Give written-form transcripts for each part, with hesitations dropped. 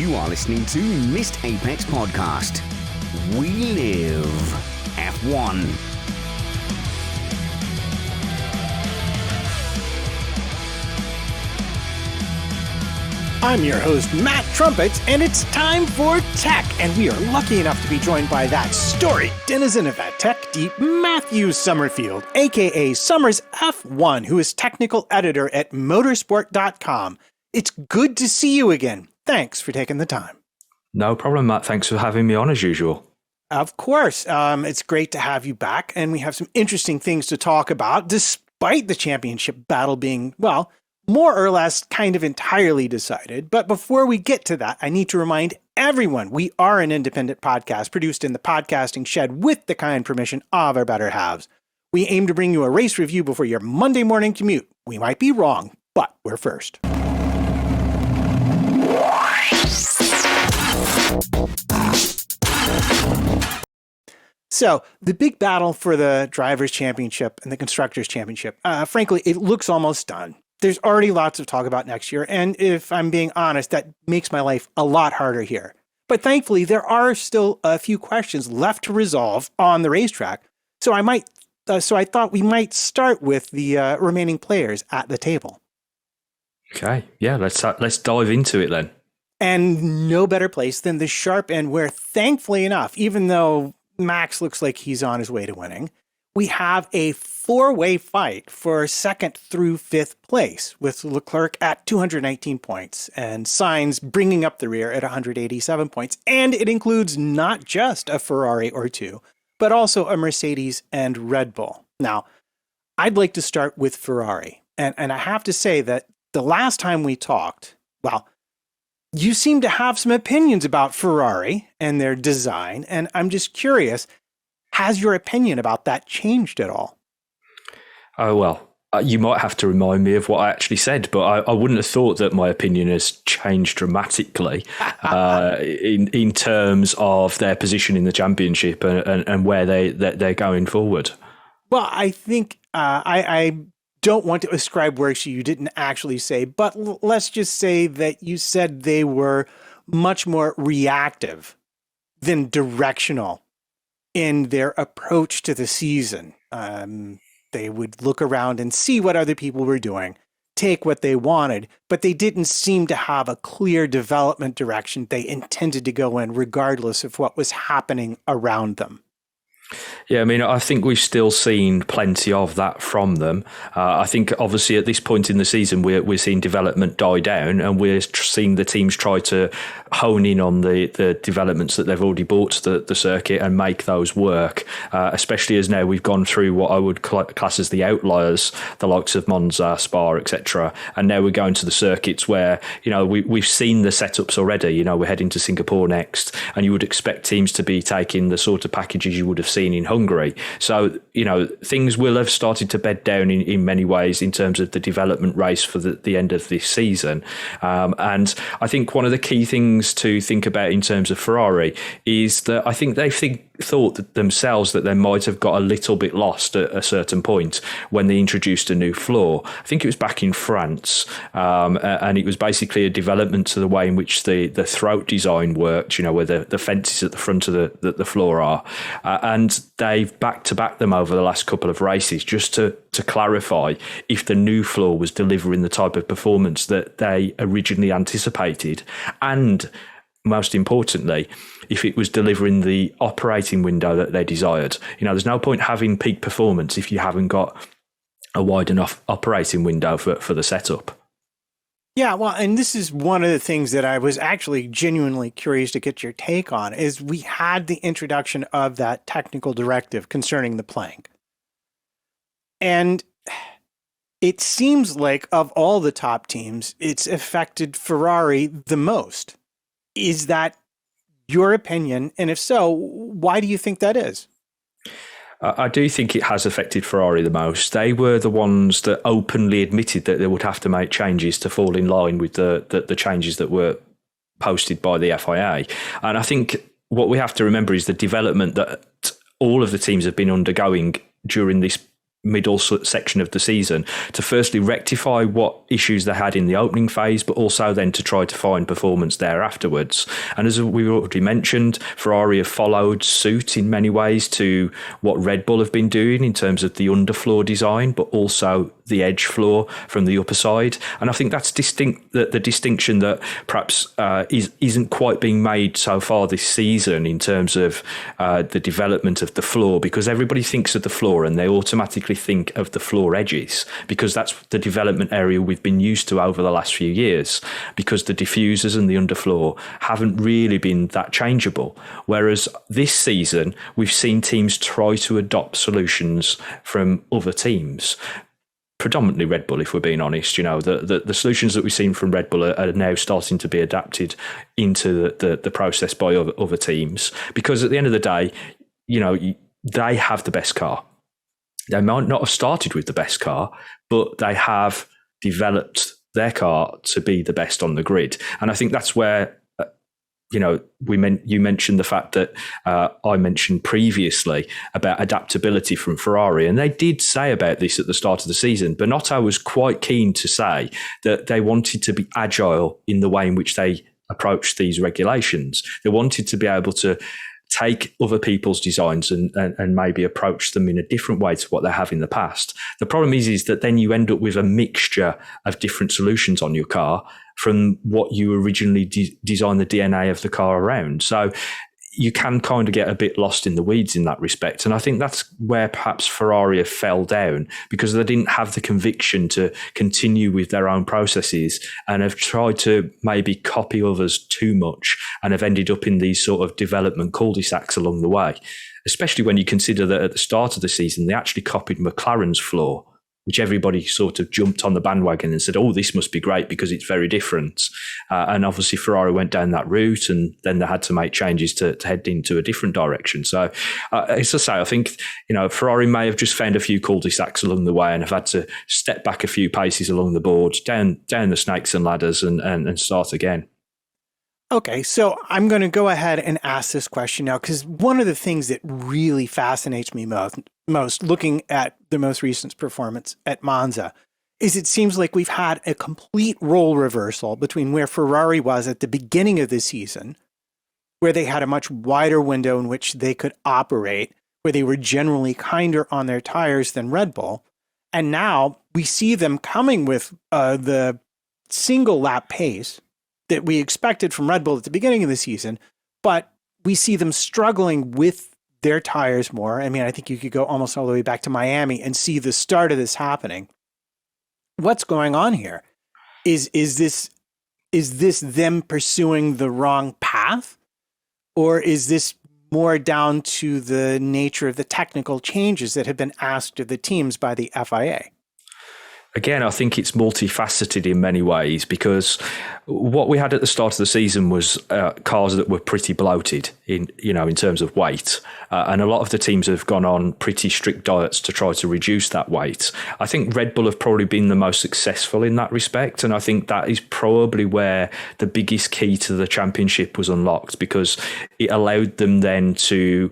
You are listening to Missed Apex Podcast. We live F1. I'm your host, Matt Trumpets, and it's time for Tech. And we are lucky enough to be joined by that storied denizen of that Tech Deep, Matthew Somerfield, aka Summers F1, who is technical editor at motorsport.com. It's good to see you again. Thanks for taking the time. No problem, Matt. Thanks for having me on as usual. Of course. It's great to have you back, and we have some interesting things to talk about, despite the championship battle being, well, more or less kind of entirely decided. But before we get to that, I need to remind everyone we are an independent podcast produced in the podcasting shed with the kind permission of our better halves. We aim to bring you a race review before your Monday morning commute. We might be wrong, but we're first. So the big battle for the Drivers' Championship and the Constructors' Championship, frankly, it looks almost done. There's already lots of talk about next year, and if I'm being honest, that makes my life a lot harder here. But thankfully, there are still a few questions left to resolve on the racetrack, so I thought we might start with the remaining players at the table. Okay, yeah, let's dive into it then. And no better place than the sharp end, where thankfully enough, even though Max looks like he's on his way to winning, we have a four-way fight for second through fifth place, with Leclerc at 219 points and Sainz bringing up the rear at 187 points. And it includes not just a Ferrari or two, but also a Mercedes and Red Bull. Now, I'd like to start with Ferrari. And I have to say that the last time we talked, well, you seem to have some opinions about Ferrari and their design. And I'm just curious, has your opinion about that changed at all? Oh, well, you might have to remind me of what I actually said, but I wouldn't have thought that my opinion has changed dramatically in terms of their position in the championship and where they're going forward. Well, I think I don't want to ascribe words you didn't actually say, but let's just say that you said they were much more reactive than directional in their approach to the season. They would look around and see what other people were doing, take what they wanted, but they didn't seem to have a clear development direction they intended to go in, regardless of what was happening around them. Yeah, I mean, I think we've still seen plenty of that from them. I think, obviously, at this point in the season, we're seeing development die down, and we're seeing the teams try to hone in on the developments that they've already brought to the circuit and make those work, especially as now we've gone through what I would class as the outliers, the likes of Monza, Spa, etc. And now we're going to the circuits where, you know, we've seen the setups already. You know, we're heading to Singapore next, and you would expect teams to be taking the sort of packages you would have seen in Hungary. So, you know, things will have started to bed down in many ways in terms of the development race for the end of this season. And I think one of the key things to think about in terms of Ferrari is that I think they thought that themselves that they might have got a little bit lost at a certain point when they introduced a new floor. I think it was back in France, and it was basically a development to the way in which the throat design worked, you know, where the fences at the front of the floor are. And they've back-to-back them over the last couple of races just to clarify if the new floor was delivering the type of performance that they originally anticipated, and most importantly, if it was delivering the operating window that they desired. You know, there's no point having peak performance if you haven't got a wide enough operating window for the setup. Yeah, well, and this is one of the things that I was actually genuinely curious to get your take on, is we had the introduction of that technical directive concerning the plank. And it seems like of all the top teams, it's affected Ferrari the most. Is that your opinion? And if so, why do you think that is? I do think it has affected Ferrari the most. They were the ones that openly admitted that they would have to make changes to fall in line with the changes that were posted by the FIA. And I think what we have to remember is the development that all of the teams have been undergoing during this middle section of the season to firstly rectify what issues they had in the opening phase, but also then to try to find performance there afterwards. And as we already mentioned, Ferrari have followed suit in many ways to what Red Bull have been doing in terms of the underfloor design, but also the edge floor from the upper side. And I think that's the distinction that perhaps isn't quite being made so far this season in terms of the development of the floor, because everybody thinks of the floor and they automatically think of the floor edges, because that's the development area we've been used to over the last few years, because the diffusers and the underfloor haven't really been that changeable. Whereas this season, we've seen teams try to adopt solutions from other teams. Predominantly Red Bull, if we're being honest. The solutions that we've seen from Red Bull are now starting to be adapted into the process by other teams, because at the end of the day, they have the best car. They might not have started with the best car, but they have developed their car to be the best on the grid. And I think that's where, you mentioned the fact that I mentioned previously about adaptability from Ferrari. And they did say about this at the start of the season. Binotto was quite keen to say that they wanted to be agile in the way in which they approached these regulations. They wanted to be able to take other people's designs and maybe approach them in a different way to what they have in the past. The problem is that then you end up with a mixture of different solutions on your car from what you originally designed the DNA of the car around. So you can kind of get a bit lost in the weeds in that respect. And I think that's where perhaps Ferrari have fell down, because they didn't have the conviction to continue with their own processes and have tried to maybe copy others too much and have ended up in these sort of development cul-de-sacs along the way, especially when you consider that at the start of the season, they actually copied McLaren's floor, which everybody sort of jumped on the bandwagon and said, oh, this must be great because it's very different. And obviously Ferrari went down that route, and then they had to make changes to head into a different direction. So as I say, I think, Ferrari may have just found a few cul-de-sacs along the way and have had to step back a few paces along the board, down the snakes and ladders and start again. Okay, so I'm going to go ahead and ask this question now, because one of the things that really fascinates me most looking at the most recent performance at Monza is it seems like we've had a complete role reversal between where Ferrari was at the beginning of the season, where they had a much wider window in which they could operate, where they were generally kinder on their tires than Red Bull. And now we see them coming with the single lap pace that we expected from Red Bull at the beginning of the season, but we see them struggling with their tires more. I mean, I think you could go almost all the way back to Miami and see the start of this happening. What's going on here? Is this them pursuing the wrong path? Or is this more down to the nature of the technical changes that have been asked of the teams by the FIA? Again, I think it's multifaceted in many ways, because what we had at the start of the season was cars that were pretty bloated in terms of weight. And a lot of the teams have gone on pretty strict diets to try to reduce that weight. I think Red Bull have probably been the most successful in that respect. And I think that is probably where the biggest key to the championship was unlocked, because it allowed them then to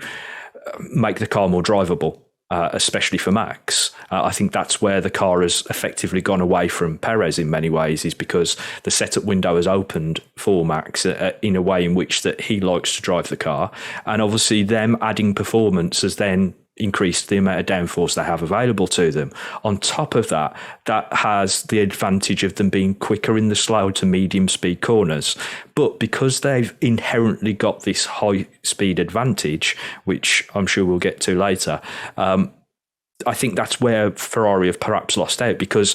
make the car more drivable. Especially for Max. I think that's where the car has effectively gone away from Perez in many ways, is because the setup window has opened for Max in a way in which that he likes to drive the car. And obviously them adding performance has then increased the amount of downforce they have available to them. On top of that, that has the advantage of them being quicker in the slow to medium speed corners. But because they've inherently got this high speed advantage, which I'm sure we'll get to later, I think that's where Ferrari have perhaps lost out, because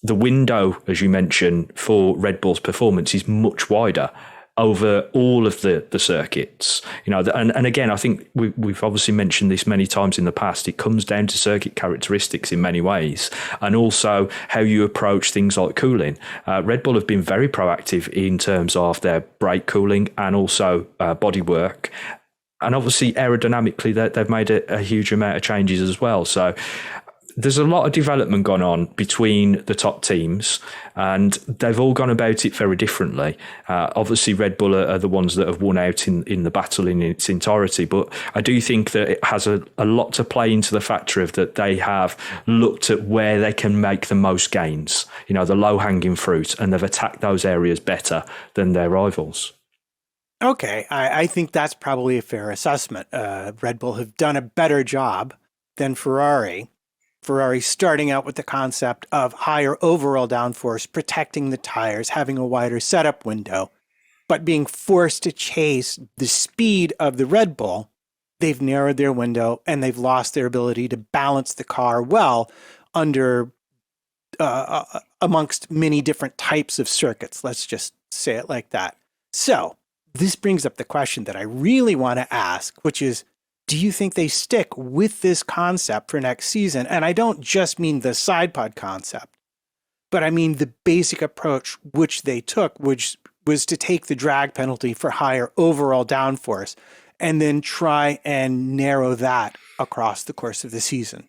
the window, as you mentioned, for Red Bull's performance is much wider over all of the circuits, and again, I think we've obviously mentioned this many times in the past. It comes down to circuit characteristics in many ways, and also how you approach things like cooling. Red Bull have been very proactive in terms of their brake cooling and also bodywork. And obviously aerodynamically, they've made a huge amount of changes as well. So there's a lot of development gone on between the top teams, and they've all gone about it very differently. Obviously, Red Bull are the ones that have won out in the battle in its entirety, but I do think that it has a lot to play into the factor of that they have looked at where they can make the most gains, the low-hanging fruit, and they've attacked those areas better than their rivals. Okay, I think that's probably a fair assessment. Red Bull have done a better job than Ferrari. Ferrari starting out with the concept of higher overall downforce, protecting the tires, having a wider setup window, but being forced to chase the speed of the Red Bull, they've narrowed their window and they've lost their ability to balance the car well under amongst many different types of circuits. Let's just say it like that. So this brings up the question that I really want to ask, which is, do you think they stick with this concept for next season? And I don't just mean the side pod concept, but I mean the basic approach which they took, which was to take the drag penalty for higher overall downforce and then try and narrow that across the course of the season.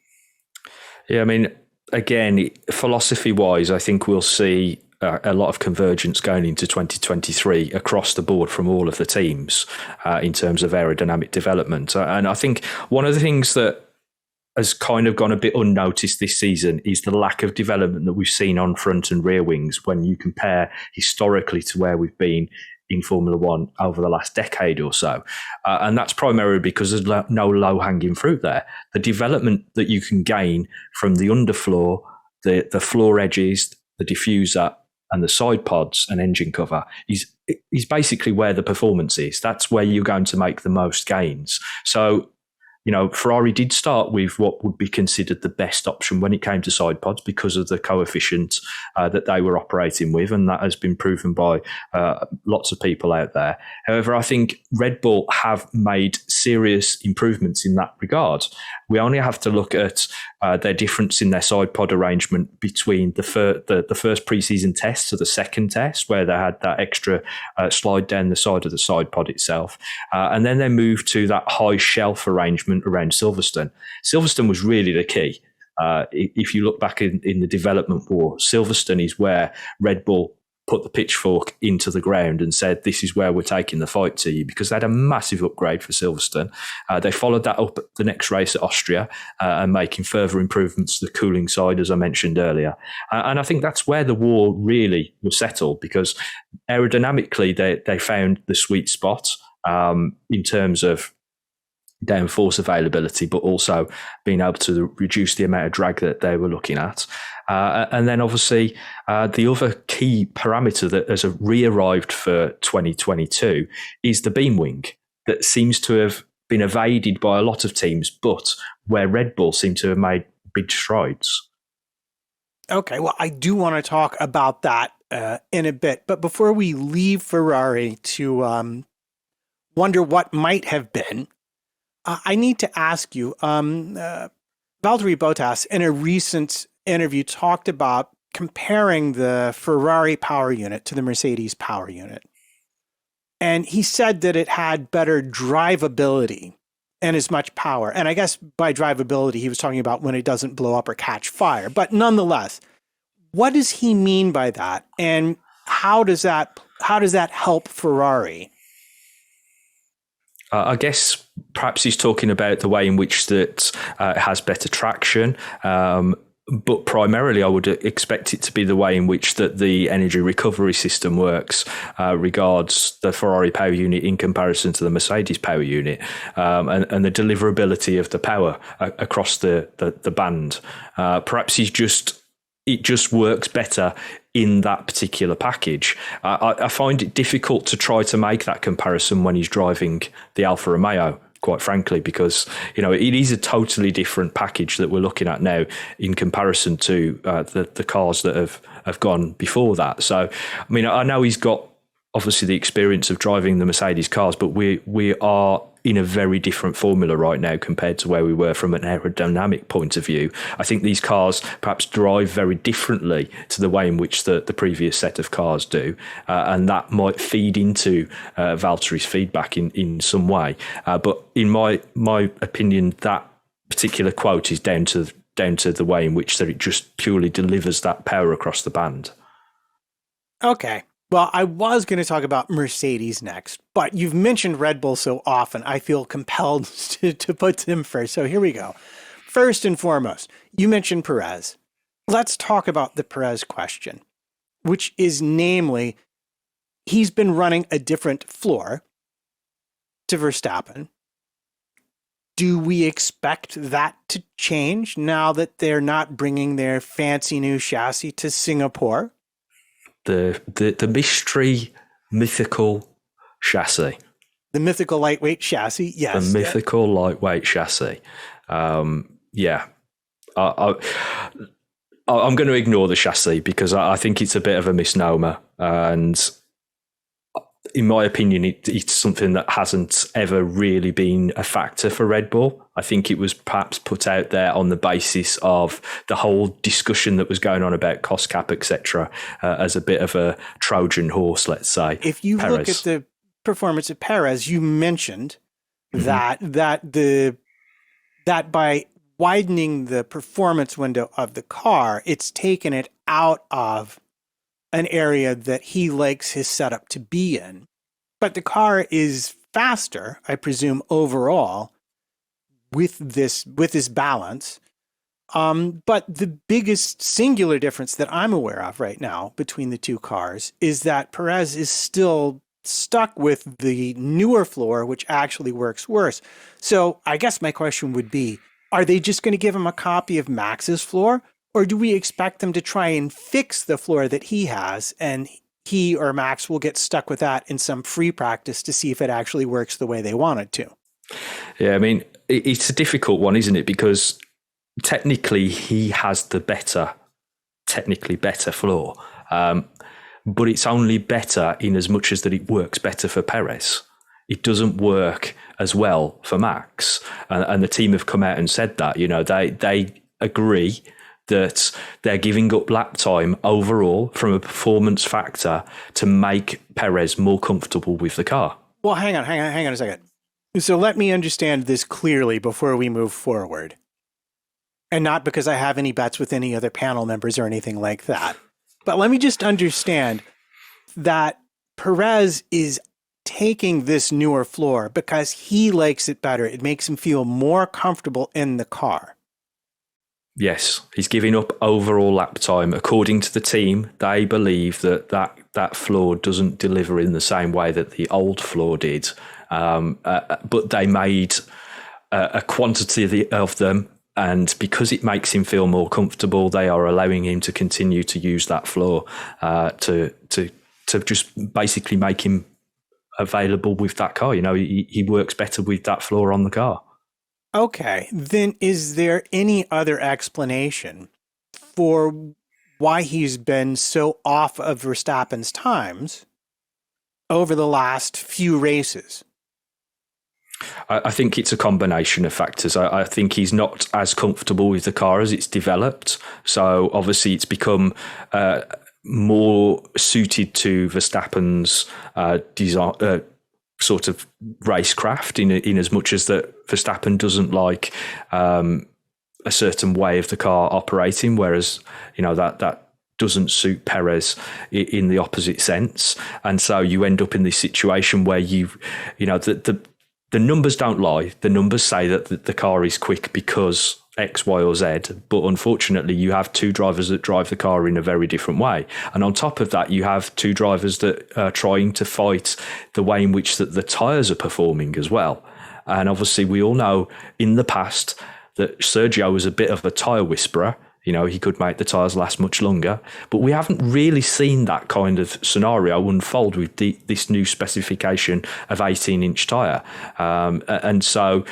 Yeah, I mean, again, philosophy-wise, I think we'll see a lot of convergence going into 2023 across the board from all of the teams in terms of aerodynamic development. And I think one of the things that has kind of gone a bit unnoticed this season is the lack of development that we've seen on front and rear wings when you compare historically to where we've been in Formula One over the last decade or so. And that's primarily because there's no low-hanging fruit there. The development that you can gain from the underfloor, the floor edges, the diffuser, and the side pods and engine cover is basically where the performance is. That's where you're going to make the most gains. So, Ferrari did start with what would be considered the best option when it came to side pods because of the coefficient that they were operating with, and that has been proven by lots of people out there. However, I think Red Bull have made serious improvements in that regard. We only have to look at their difference in their side pod arrangement between the first pre-season test to the second test, where they had that extra slide down the side of the side pod itself. And then they moved to that high shelf arrangement around Silverstone. Silverstone was really the key. If you look back in the development war, Silverstone is where Red Bull put the pitchfork into the ground and said, this is where we're taking the fight to you, because they had a massive upgrade for Silverstone. They followed that up at the next race at Austria and making further improvements to the cooling side, as I mentioned earlier. And I think that's where the war really was settled, because aerodynamically they found the sweet spot in terms of downforce availability, but also being able to reduce the amount of drag that they were looking at. And then obviously the other key parameter that has re-arrived for 2022 is the beam wing, that seems to have been evaded by a lot of teams, but where Red Bull seem to have made big strides. Okay, well, I do want to talk about that in a bit, but before we leave Ferrari to wonder what might have been, I need to ask you, Valtteri Bottas in a recent interview talked about comparing the Ferrari power unit to the Mercedes power unit. And he said that it had better drivability and as much power. And I guess by drivability, he was talking about when it doesn't blow up or catch fire. But nonetheless, what does he mean by that? And how does that help Ferrari? I guess perhaps he's talking about the way in which that it has better traction, but primarily I would expect it to be the way in which that the energy recovery system works regards the Ferrari power unit in comparison to the Mercedes power unit, and the deliverability of the power across the band. Perhaps it just works better in that particular package. I find it difficult to try to make that comparison when he's driving the Alfa Romeo, quite frankly, because it is a totally different package that we're looking at now in comparison to the cars that have gone before that. So, I mean, I know he's got obviously the experience of driving the Mercedes cars, but we are in a very different formula right now compared to where we were from an aerodynamic point of view. I think these cars perhaps drive very differently to the way in which the previous set of cars do, and that might feed into Valtteri's feedback in some way. But in my opinion, that particular quote is down to down to the way in which that it just purely delivers that power across the band. Okay. Well, I was going to talk about Mercedes next, but you've mentioned Red Bull so often, I feel compelled to put them first. So here we go. First and foremost, you mentioned Perez. Let's talk about the Perez question, which is namely, he's been running a different floor to Verstappen. Do we expect that to change now that they're not bringing their fancy new chassis to Singapore? The mystery, mythical chassis. The mythical lightweight chassis, yes. The mythical lightweight chassis. Yeah. I'm going to ignore the chassis because I think it's a bit of a misnomer. And in my opinion, it's something that hasn't ever really been a factor for Red Bull. I think it was perhaps put out there on the basis of the whole discussion that was going on about cost cap, etc., as a bit of a Trojan horse, let's say. If you Perez. look at the performance of Perez, you mentioned that by widening the performance window of the car, it's taken it out of an area that he likes his setup to be in. But the car is faster, I presume, overall with this balance. But the biggest singular difference that I'm aware of right now between the two cars is that Perez is still stuck with the newer floor, which actually works worse. So I guess my question would be, are they just going to give him a copy of Max's floor? Or do we expect them to try and fix the floor that he has, and he or Max will get stuck with that in some free practice to see if it actually works the way they want it to? Yeah, I mean, it's a difficult one, isn't it? Because technically he has the technically better floor. But it's only better in as much as that it works better for Perez. It doesn't work as well for Max. And the team have come out and said that, they agree that they're giving up lap time overall from a performance factor to make Perez more comfortable with the car. Well, hang on a second. So let me understand this clearly before we move forward. And not because I have any bets with any other panel members or anything like that. But let me just understand that Perez is taking this newer floor because he likes it better. It makes him feel more comfortable in the car. Yes, he's giving up overall lap time. According to the team, they believe that floor doesn't deliver in the same way that the old floor did. But they made a quantity of them, and because it makes him feel more comfortable, they are allowing him to continue to use that floor to just basically make him available with that car. He works better with that floor on the car. Okay, then is there any other explanation for why he's been so off of Verstappen's times over the last few races? I think it's a combination of factors. I think he's not as comfortable with the car as it's developed. So obviously it's become more suited to Verstappen's design, sort of racecraft in as much as that Verstappen doesn't like a certain way of the car operating, whereas that doesn't suit Perez in the opposite sense. And so you end up in this situation where the numbers don't lie. The numbers say that the car is quick because X, Y, or Z. But unfortunately, you have two drivers that drive the car in a very different way. And on top of that, you have two drivers that are trying to fight the way in which that the tyres are performing as well. And obviously, we all know in the past that Sergio was a bit of a tyre whisperer. He could make the tyres last much longer. But we haven't really seen that kind of scenario unfold with this new specification of 18-inch tyre. And so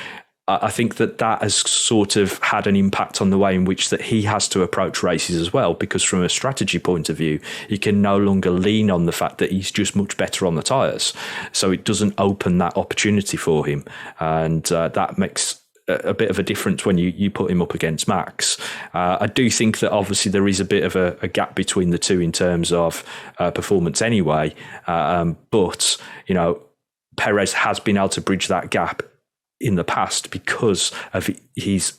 I think that has sort of had an impact on the way in which that he has to approach races as well, because from a strategy point of view, he can no longer lean on the fact that he's just much better on the tyres. So it doesn't open that opportunity for him. And that makes a bit of a difference when you put him up against Max. I do think that obviously there is a bit of a gap between the two in terms of performance anyway. But, Perez has been able to bridge that gap in the past because of his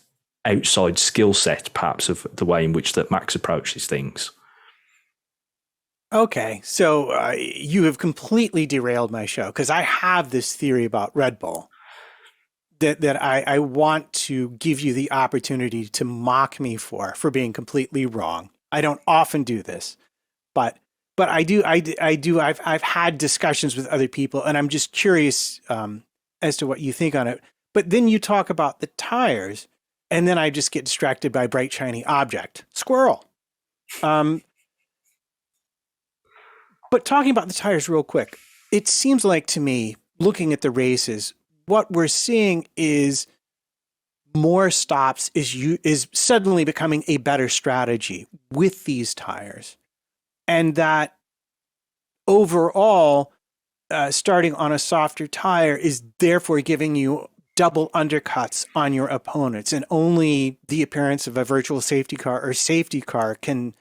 outside skill set, perhaps, of the way in which that Max approaches things. Okay, so you have completely derailed my show because I have this theory about Red Bull that I want to give you the opportunity to mock me for being completely wrong. I don't often do this, but I do. I've had discussions with other people, and I'm just curious as to what you think on it. But then you talk about the tires, and then I just get distracted by bright shiny object, squirrel. But talking about the tires real quick, it seems like to me, looking at the races, what we're seeing is more stops is suddenly becoming a better strategy with these tires. And that overall, starting on a softer tire is therefore giving you double undercuts on your opponents. And only the appearance of a virtual safety car or safety car can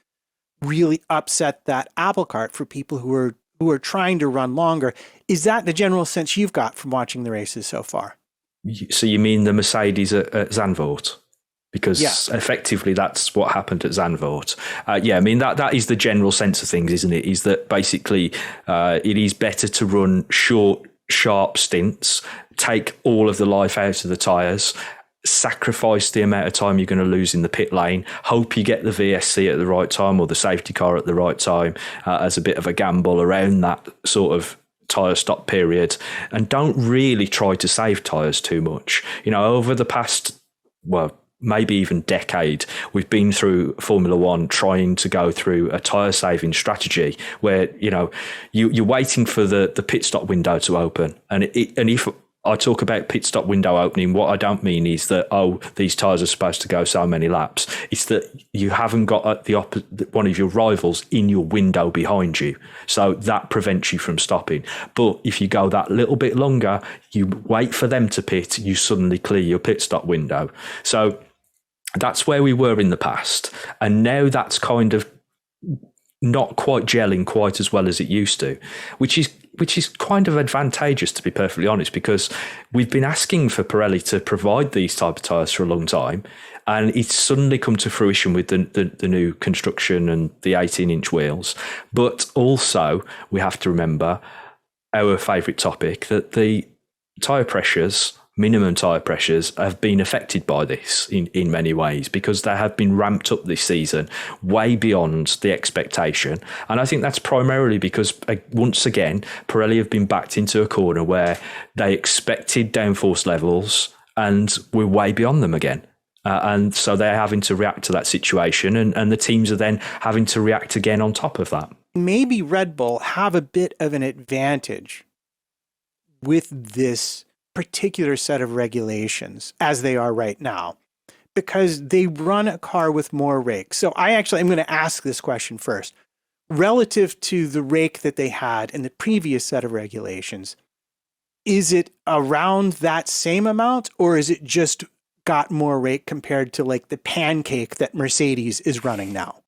really upset that apple cart for people who are trying to run longer. Is that the general sense you've got from watching the races so far? So you mean the Mercedes at Zandvoort? Because effectively that's what happened at Zandvoort. I mean, that is the general sense of things, isn't it? Is that basically it is better to run short, sharp stints, take all of the life out of the tyres, sacrifice the amount of time you're going to lose in the pit lane, hope you get the VSC at the right time or the safety car at the right time as a bit of a gamble around that sort of tyre stop period, and don't really try to save tyres too much. You know, over the past, maybe even decade, we've been through Formula One trying to go through a tyre saving strategy where, you know, you're waiting for the pit stop window to open. And if I talk about pit stop window opening, what I don't mean is that, these tyres are supposed to go so many laps. It's that you haven't got one of your rivals in your window behind you. So that prevents you from stopping. But if you go that little bit longer, you wait for them to pit, you suddenly clear your pit stop window. So that's where we were in the past. And now that's kind of not quite gelling quite as well as it used to, which is kind of advantageous, to be perfectly honest, because we've been asking for Pirelli to provide these type of tyres for a long time, and it's suddenly come to fruition with the new construction and the 18-inch wheels. But also, we have to remember our favourite topic, that the tyre pressures, minimum tyre pressures, have been affected by this in many ways, because they have been ramped up this season way beyond the expectation. And I think that's primarily because, once again, Pirelli have been backed into a corner where they expected downforce levels and we're way beyond them again. And so they're having to react to that situation, and the teams are then having to react again on top of that. Maybe Red Bull have a bit of an advantage with this particular set of regulations as they are right now, because they run a car with more rake. So I'm going to ask this question first. Relative to the rake that they had in the previous set of regulations, is it around that same amount, or is it just got more rake compared to like the pancake that Mercedes is running now?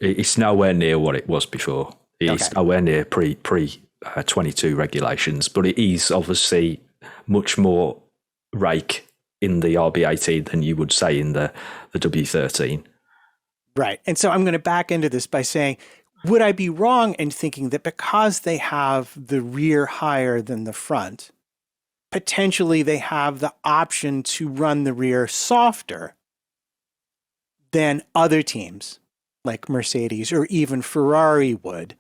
It's nowhere near what it was before. It's nowhere near pre 22 regulations, but it is obviously much more rake in the RB18 than you would say in the W13. Right. And so I'm going to back into this by saying, would I be wrong in thinking that because they have the rear higher than the front, potentially they have the option to run the rear softer than other teams like Mercedes or even Ferrari would,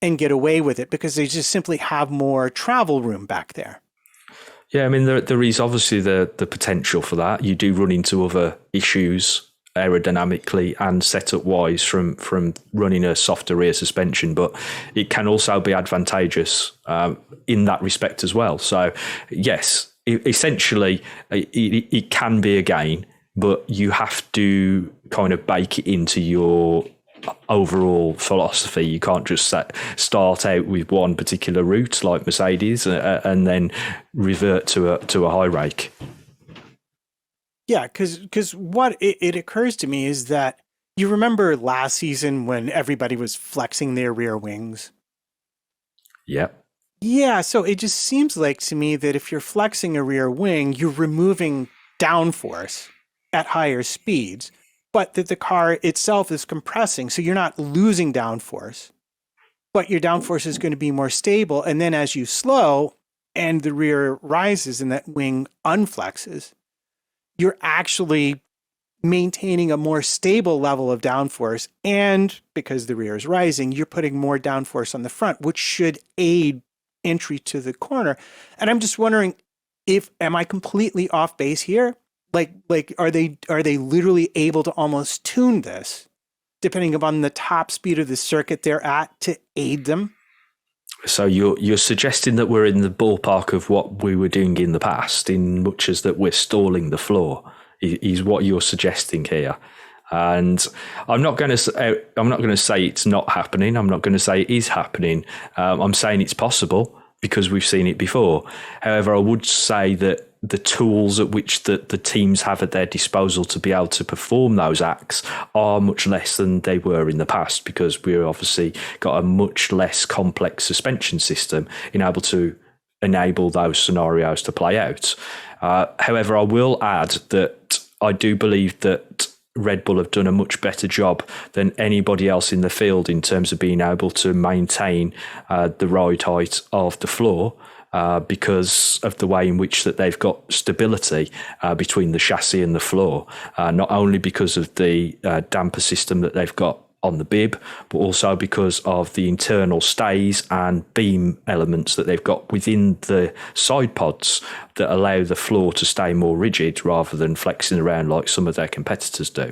and get away with it because they just simply have more travel room back there? Yeah, I mean, there is obviously the potential for that. You do run into other issues aerodynamically and setup-wise from running a softer rear suspension, but it can also be advantageous in that respect as well. So, yes, essentially, it can be a gain, but you have to kind of bake it into your overall philosophy. You can't just start out with one particular route like Mercedes and then revert to a high rake. Yeah, because what it occurs to me is that you remember last season when everybody was flexing their rear wings? Yep. Yeah, so it just seems like to me that if you're flexing a rear wing, you're removing downforce. at higher speeds, but that the car itself is compressing. So you're not losing downforce, but your downforce is going to be more stable. And then as you slow and the rear rises and that wing unflexes, you're actually maintaining a more stable level of downforce. And because the rear is rising, you're putting more downforce on the front, which should aid entry to the corner. And I'm just wondering, am I completely off base here? Like are they literally able to almost tune this depending upon the top speed of the circuit they're at to aid them? So you're suggesting that we're in the ballpark of what we were doing in the past, in much as that we're stalling the floor, is what you're suggesting here. And I'm not going to say it's not happening. I'm not going to say it is happening. I'm saying it's possible because we've seen it before. However, I would say that the tools at which the teams have at their disposal to be able to perform those acts are much less than they were in the past, because we've obviously got a much less complex suspension system in able to enable those scenarios to play out. However, I will add that I do believe that Red Bull have done a much better job than anybody else in the field in terms of being able to maintain the ride height of the floor, because of the way in which that they've got stability between the chassis and the floor, not only because of the damper system that they've got on the bib, but also because of the internal stays and beam elements that they've got within the side pods that allow the floor to stay more rigid rather than flexing around like some of their competitors do.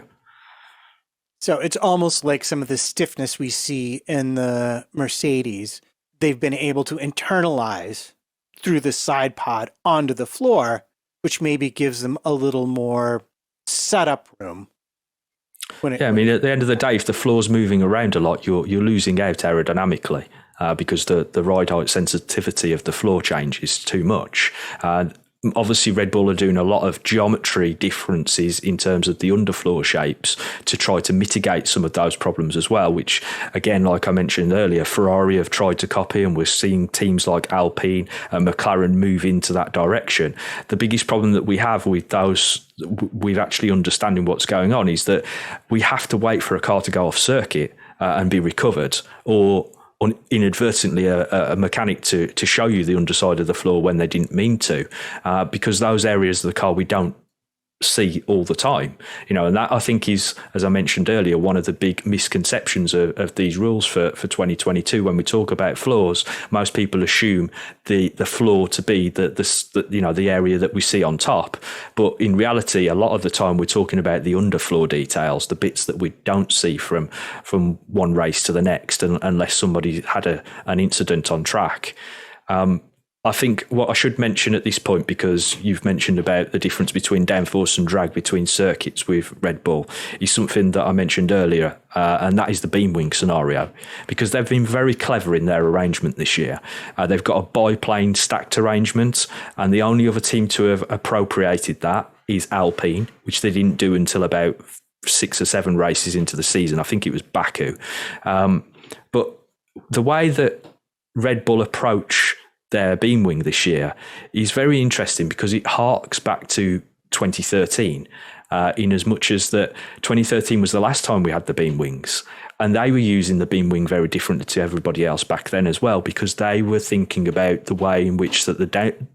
So it's almost like some of the stiffness we see in the Mercedes, they've been able to internalize through the side pod onto the floor, which maybe gives them a little more setup room. At the end of the day, if the floor's moving around a lot, you're losing out aerodynamically because the ride height sensitivity of the floor changes too much. Obviously, Red Bull are doing a lot of geometry differences in terms of the underfloor shapes to try to mitigate some of those problems as well, which, again, like I mentioned earlier, Ferrari have tried to copy, and we're seeing teams like Alpine and McLaren move into that direction. The biggest problem that we have with those, with actually understanding what's going on, is that we have to wait for a car to go off circuit and be recovered, or inadvertently a mechanic to show you the underside of the floor when they didn't mean to, because those areas of the car we don't see all the time, and that, I think, is, as I mentioned earlier, one of the big misconceptions of these rules for 2022. When we talk about floors, most people assume the floor to be the area that we see on top, but in reality, a lot of the time we're talking about the underfloor details, the bits that we don't see from one race to the next, unless somebody had an incident on track. I think what I should mention at this point, because you've mentioned about the difference between downforce and drag between circuits with Red Bull, is something that I mentioned earlier, and that is the beam wing scenario, because they've been very clever in their arrangement this year. They've got a biplane stacked arrangement, and the only other team to have appropriated that is Alpine, which they didn't do until about 6 or 7 races into the season. I think it was Baku. But the way that Red Bull approach their beam wing this year is very interesting, because it harks back to 2013, in as much as that 2013 was the last time we had the beam wings, and they were using the beam wing very differently to everybody else back then as well, because they were thinking about the way in which that the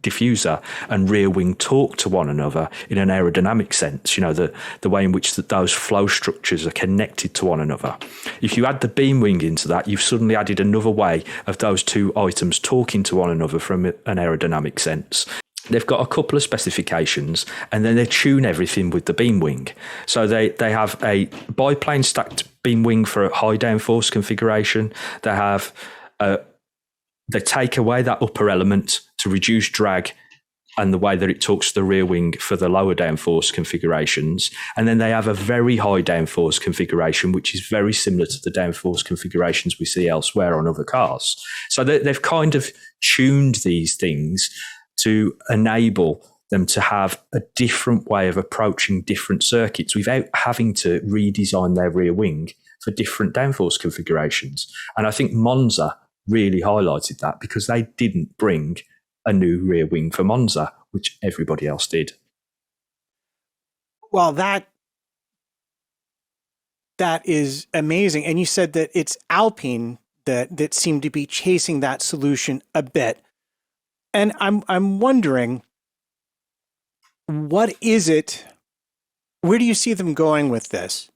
diffuser and rear wing talk to one another in an aerodynamic sense, the way in which that those flow structures are connected to one another. If you add the beam wing into that, you've suddenly added another way of those two items talking to one another from an aerodynamic sense. They've got a couple of specifications, and then they tune everything with the beam wing. So they have a biplane stacked beam wing for a high downforce configuration. They take away that upper element to reduce drag and the way that it talks to the rear wing for the lower downforce configurations. And then they have a very high downforce configuration, which is very similar to the downforce configurations we see elsewhere on other cars. So they've kind of tuned these things to enable them to have a different way of approaching different circuits without having to redesign their rear wing for different downforce configurations. And I think Monza really highlighted that, because they didn't bring a new rear wing for Monza, which everybody else did. Well, that is amazing. And you said that it's Alpine that seemed to be chasing that solution a bit. And I'm wondering, what is it? Where do you see them going with this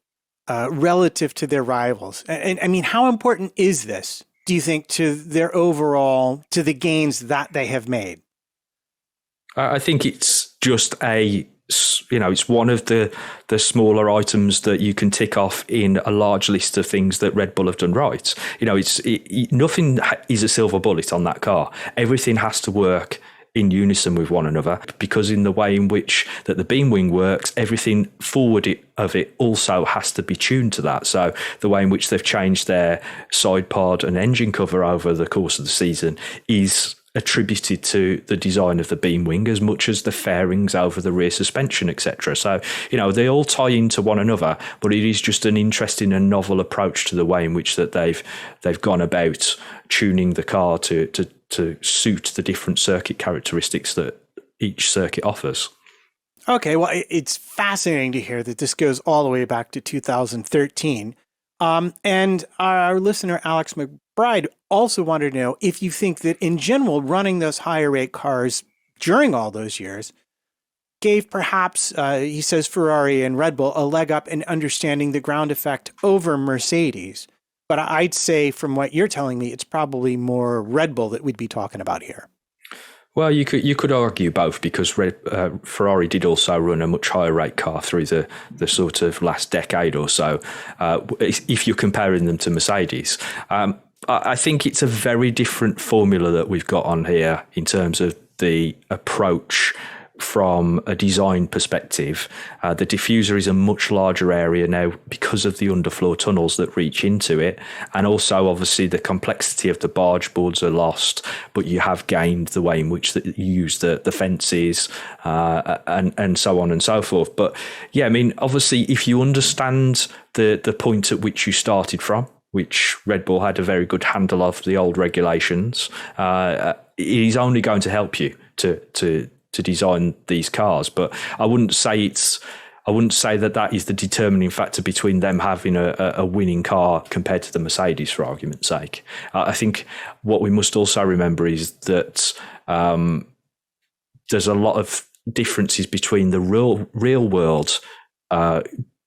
relative to their rivals? And I mean, how important is this, do you think, to their overall, to the gains that they have made? I think it's just it's one of the smaller items that you can tick off in a large list of things that Red Bull have done right. Nothing is a silver bullet on that car. Everything has to work in unison with one another, because in the way in which that the beam wing works, everything forward of it also has to be tuned to that. So the way in which they've changed their side pod and engine cover over the course of the season is attributed to the design of the beam wing as much as the fairings over the rear suspension, etc. So, they all tie into one another, but it is just an interesting and novel approach to the way in which that they've gone about tuning the car to suit the different circuit characteristics that each circuit offers. Okay, well, it's fascinating to hear that this goes all the way back to 2013. And our listener, Alex McBride, also wanted to know if you think that in general, running those higher rate cars during all those years gave perhaps, he says, Ferrari and Red Bull a leg up in understanding the ground effect over Mercedes. But I'd say from what you're telling me, it's probably more Red Bull that we'd be talking about here. Well, you could argue both, because Ferrari did also run a much higher rate car through the sort of last decade or so, if you're comparing them to Mercedes. I think it's a very different formula that we've got on here in terms of the approach from a design perspective. The diffuser is a much larger area now because of the underfloor tunnels that reach into it, and also obviously the complexity of the barge boards are lost, but you have gained the way in which that you use the fences and so on and so forth. But yeah, I mean, obviously if you understand the point at which you started from, which Red Bull had a very good handle of the old regulations, it is only going to help you to design these cars. But I wouldn't say that is the determining factor between them having a winning car compared to the Mercedes, for argument's sake. I think what we must also remember is that there's a lot of differences between the real world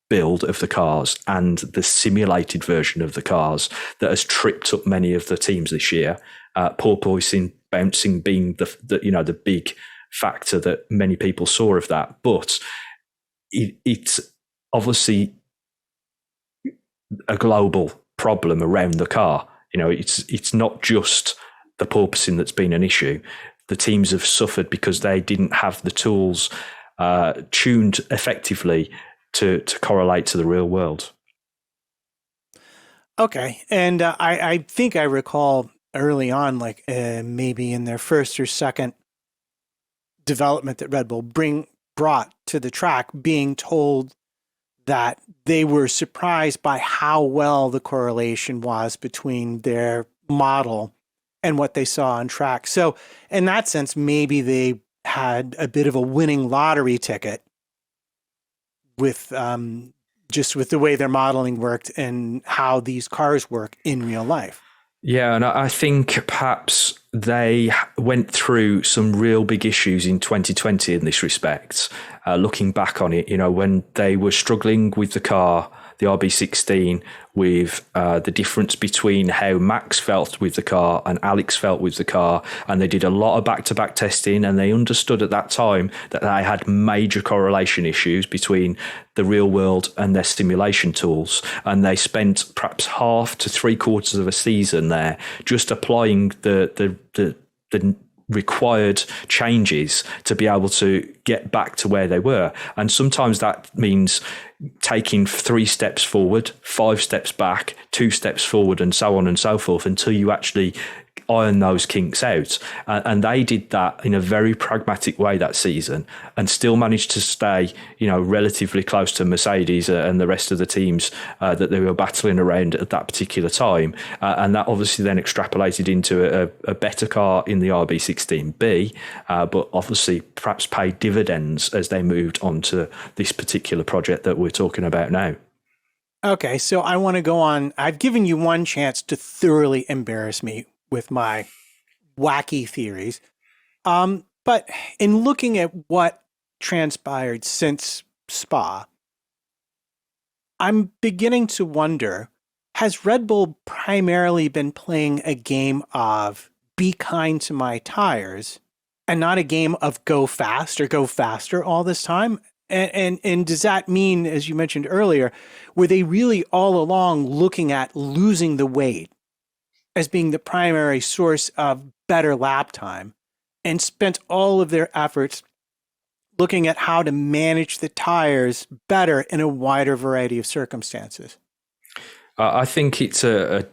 build of the cars and the simulated version of the cars that has tripped up many of the teams this year. Porpoising, bouncing being the big factor that many people saw of that, but it's obviously a global problem around the car. It's not just the porpoising that's been an issue. The teams have suffered because they didn't have the tools tuned effectively to correlate to the real world. Okay, and I think I recall early on, like maybe in their first or second development that Red Bull brought to the track, being told that they were surprised by how well the correlation was between their model and what they saw on track. So in that sense, maybe they had a bit of a winning lottery ticket with just with the way their modeling worked and how these cars work in real life. Yeah, and I think perhaps they went through some real big issues in 2020 in this respect. Looking back on it, when they were struggling with the car, the RB16, with the difference between how Max felt with the car and Alex felt with the car. And they did a lot of back-to-back testing, and they understood at that time that they had major correlation issues between the real world and their simulation tools. And they spent perhaps half to 3/4 of a season there just applying the required changes to be able to get back to where they were. And sometimes that means taking 3 steps forward, 5 steps back, 2 steps forward, and so on and so forth, until you actually iron those kinks out. And they did that in a very pragmatic way that season and still managed to stay, relatively close to Mercedes and the rest of the teams that they were battling around at that particular time. And that obviously then extrapolated into a better car in the RB16B, but obviously perhaps paid dividends as they moved on to this particular project that we're talking about now. Okay, so I want to go on. I've given you one chance to thoroughly embarrass me with my wacky theories. But in looking at what transpired since Spa, I'm beginning to wonder, has Red Bull primarily been playing a game of be kind to my tires and not a game of go fast or go faster all this time? And does that mean, as you mentioned earlier, were they really all along looking at losing the weight as being the primary source of better lap time and spent all of their efforts looking at how to manage the tires better in a wider variety of circumstances? I think it's a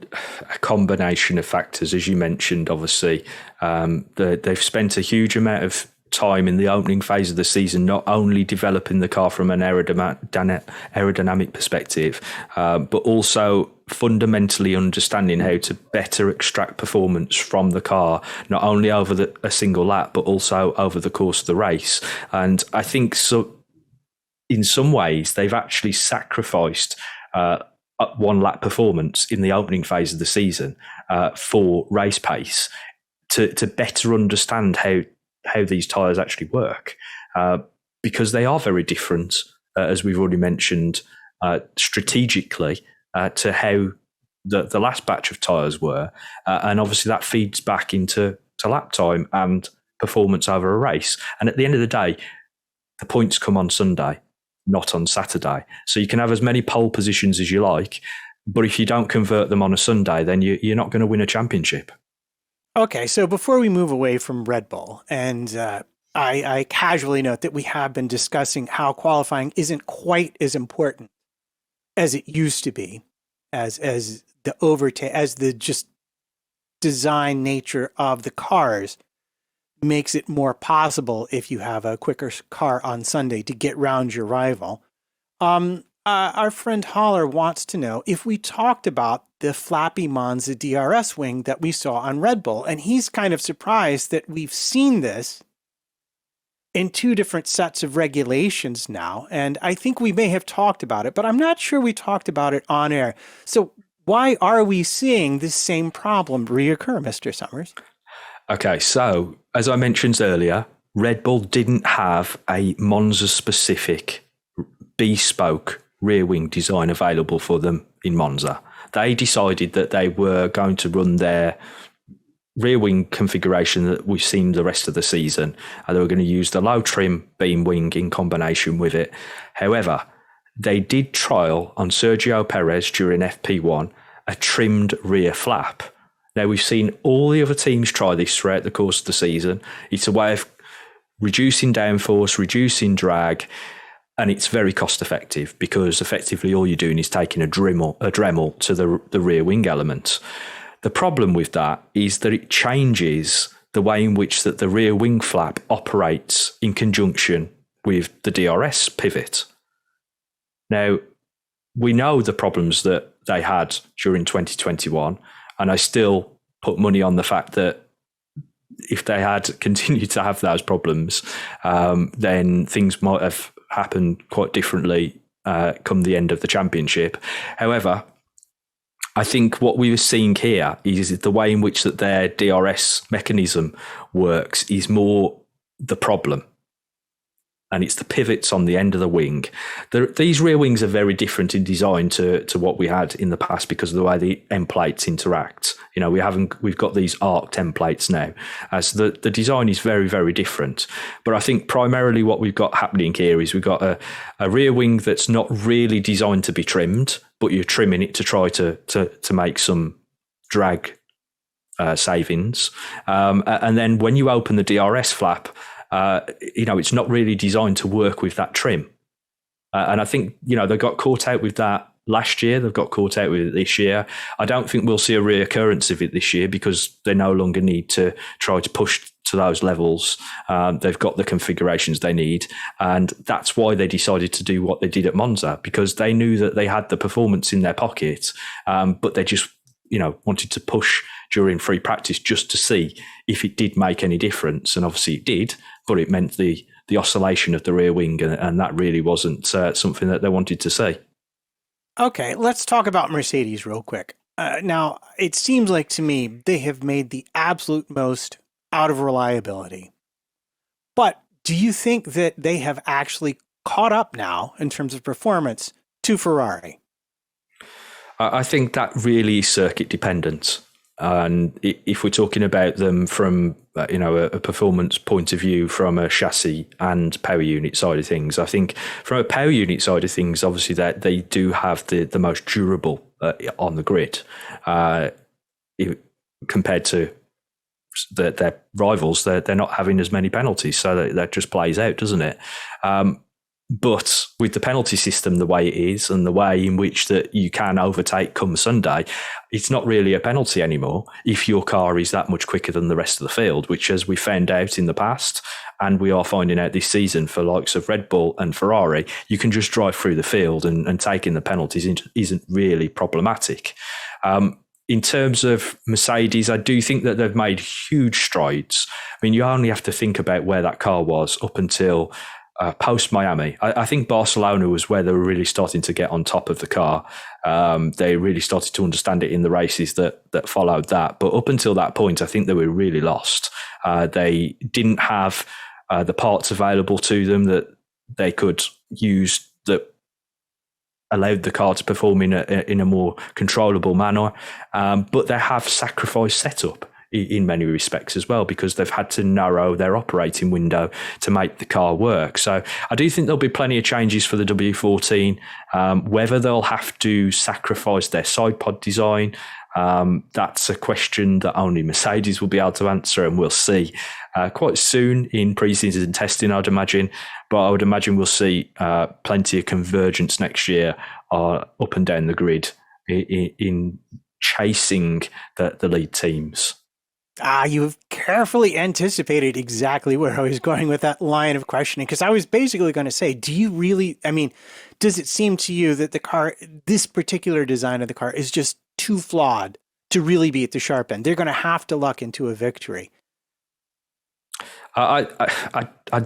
combination of factors, as you mentioned. Obviously, they've spent a huge amount of time in the opening phase of the season, not only developing the car from an aerodynamic perspective, but also fundamentally understanding how to better extract performance from the car, not only over a single lap, but also over the course of the race. And I think so, in some ways, they've actually sacrificed one lap performance in the opening phase of the season for race pace to better understand how these tyres actually work, because they are very different, as we've already mentioned, strategically to how the last batch of tyres were. And obviously that feeds back into lap time and performance over a race. And at the end of the day, the points come on Sunday, not on Saturday. So you can have as many pole positions as you like, but if you don't convert them on a Sunday, then you're not going to win a championship. Okay, so before we move away from Red Bull, and I casually note that we have been discussing how qualifying isn't quite as important as it used to be, as the just design nature of the cars makes it more possible if you have a quicker car on Sunday to get round your rival. Our friend Haller wants to know if we talked about the flappy Monza DRS wing that we saw on Red Bull. And he's kind of surprised that we've seen this in two different sets of regulations now. And I think we may have talked about it, but I'm not sure we talked about it on air. So why are we seeing this same problem reoccur, Mr. Summers? Okay, so as I mentioned earlier, Red Bull didn't have a Monza-specific bespoke rear wing design available for them in Monza. They decided that they were going to run their rear wing configuration that we've seen the rest of the season, and they were going to use the low trim beam wing in combination with it. However, they did trial on Sergio Perez during FP1 a trimmed rear flap. Now, we've seen all the other teams try this throughout the course of the season. It's a way of reducing downforce, reducing drag, and it's very cost effective because effectively all you're doing is taking a Dremel to the rear wing element. The problem with that is that it changes the way in which that the rear wing flap operates in conjunction with the DRS pivot. Now, we know the problems that they had during 2021, and I still put money on the fact that if they had continued to have those problems, then things might have happened quite differently come the end of the championship. However, I think what we were seeing here is the way in which that their DRS mechanism works is more the problem. And it's the pivots on the end of the wing. These rear wings are very different in design to what we had in the past because of the way the end plates interact. You know, we've got these arc templates now. So the design is very, very different. But I think primarily what we've got happening here is we've got a rear wing that's not really designed to be trimmed, but you're trimming it to try to make some drag savings. And then when you open the DRS flap, it's not really designed to work with that trim. And I think, they got caught out with that last year. They've got caught out with it this year. I don't think we'll see a reoccurrence of it this year because they no longer need to try to push to those levels. They've got the configurations they need. And that's why they decided to do what they did at Monza, because they knew that they had the performance in their pocket, but they just wanted to push during free practice just to see if it did make any difference. And obviously it did, but it meant the oscillation of the rear wing, and that really wasn't something that they wanted to see. Okay, let's talk about Mercedes real quick. Now, it seems like to me they have made the absolute most out of reliability. But do you think that they have actually caught up now in terms of performance to Ferrari? I think that really is circuit dependent. And if we're talking about them from a performance point of view, from a chassis and power unit side of things, I think from a power unit side of things, obviously that they do have the most durable on the grid compared to their rivals. They're not having as many penalties, so that just plays out, doesn't it? But with the penalty system the way it is, and the way in which that you can overtake come Sunday, it's not really a penalty anymore if your car is that much quicker than the rest of the field, which, as we found out in the past, and we are finding out this season for likes of Red Bull and Ferrari, you can just drive through the field, and taking the penalties isn't really problematic. In terms of Mercedes, I do think that they've made huge strides. I mean, you only have to think about where that car was up until post-Miami. I think Barcelona was where they were really starting to get on top of the car. They really started to understand it in the races that followed that. But up until that point, I think they were really lost. They didn't have the parts available to them that they could use that allowed the car to perform in a more controllable manner. But they have sacrificed setup in many respects as well, because they've had to narrow their operating window to make the car work. So I do think there'll be plenty of changes for the W14. Whether they'll have to sacrifice their side pod design, that's a question that only Mercedes will be able to answer, and we'll see quite soon in pre-season testing, I'd imagine. But I would imagine we'll see plenty of convergence next year up and down the grid in chasing the lead teams. You have carefully anticipated exactly where I was going with that line of questioning, because I was basically going to say, does it seem to you that the car, this particular design of the car, is just too flawed to really be at the sharp end? They're going to have to luck into a victory. I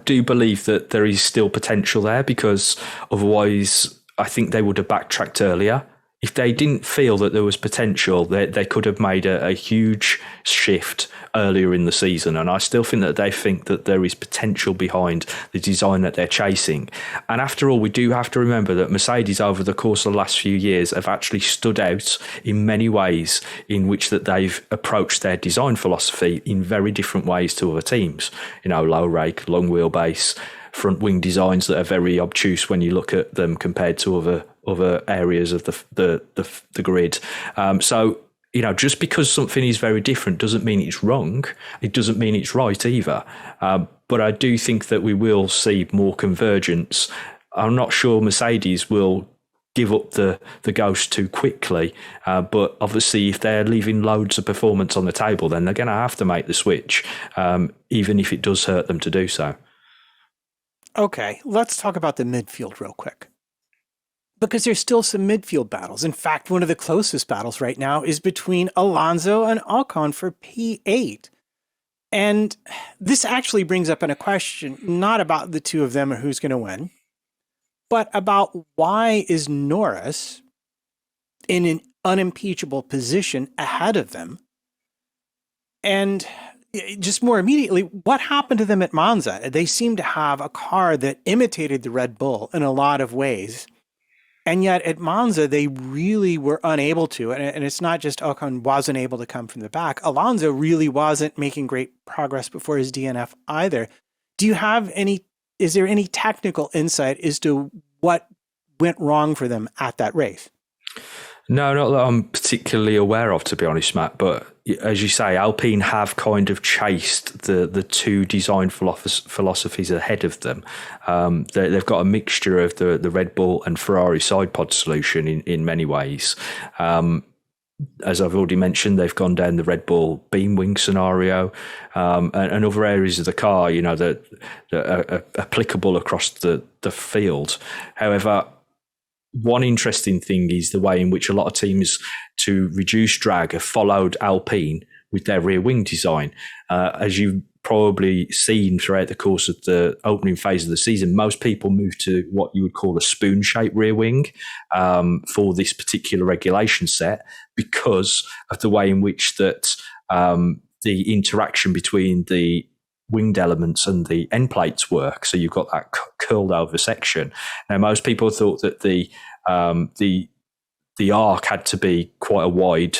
do believe that there is still potential there, because otherwise I think they would have backtracked earlier. If they didn't feel that there was potential, they could have made a huge shift earlier in the season. And I still think that they think that there is potential behind the design that they're chasing. And after all, we do have to remember that Mercedes, over the course of the last few years, have actually stood out in many ways in which that they've approached their design philosophy in very different ways to other teams. Low rake, long wheelbase, front wing designs that are very obtuse when you look at them compared to other areas of the grid. So just because something is very different doesn't mean it's wrong. It doesn't mean it's right either. But I do think that we will see more convergence. I'm not sure Mercedes will give up the ghost too quickly. But obviously, if they're leaving loads of performance on the table, then they're going to have to make the switch, even if it does hurt them to do so. Okay, let's talk about the midfield real quick, because there's still some midfield battles. In fact, one of the closest battles right now is between Alonso and Ocon for P8. And this actually brings up a question, not about the two of them or who's going to win, but about why is Norris in an unimpeachable position ahead of them? And just more immediately, what happened to them at Monza? They seem to have a car that imitated the Red Bull in a lot of ways. And yet at Monza, they really were unable to. And it's not just Ocon wasn't able to come from the back. Alonso really wasn't making great progress before his DNF either. Is there any technical insight as to what went wrong for them at that race? No, not that I'm particularly aware of, to be honest, Matt. But as you say, Alpine have kind of chased the two design philosophies ahead of them. They've got a mixture of the Red Bull and Ferrari side pod solution in many ways. As I've already mentioned, they've gone down the Red Bull beam wing scenario, and other areas of the car, that are applicable across the field. However, one interesting thing is the way in which a lot of teams, to reduce drag, have followed Alpine with their rear wing design. As you've probably seen throughout the course of the opening phase of the season, most people move to what you would call a spoon-shaped rear wing for this particular regulation set, because of the way in which that the interaction between the winged elements and the end plates work. So you've got that curled over section. Now, most people thought that the arc had to be quite a wide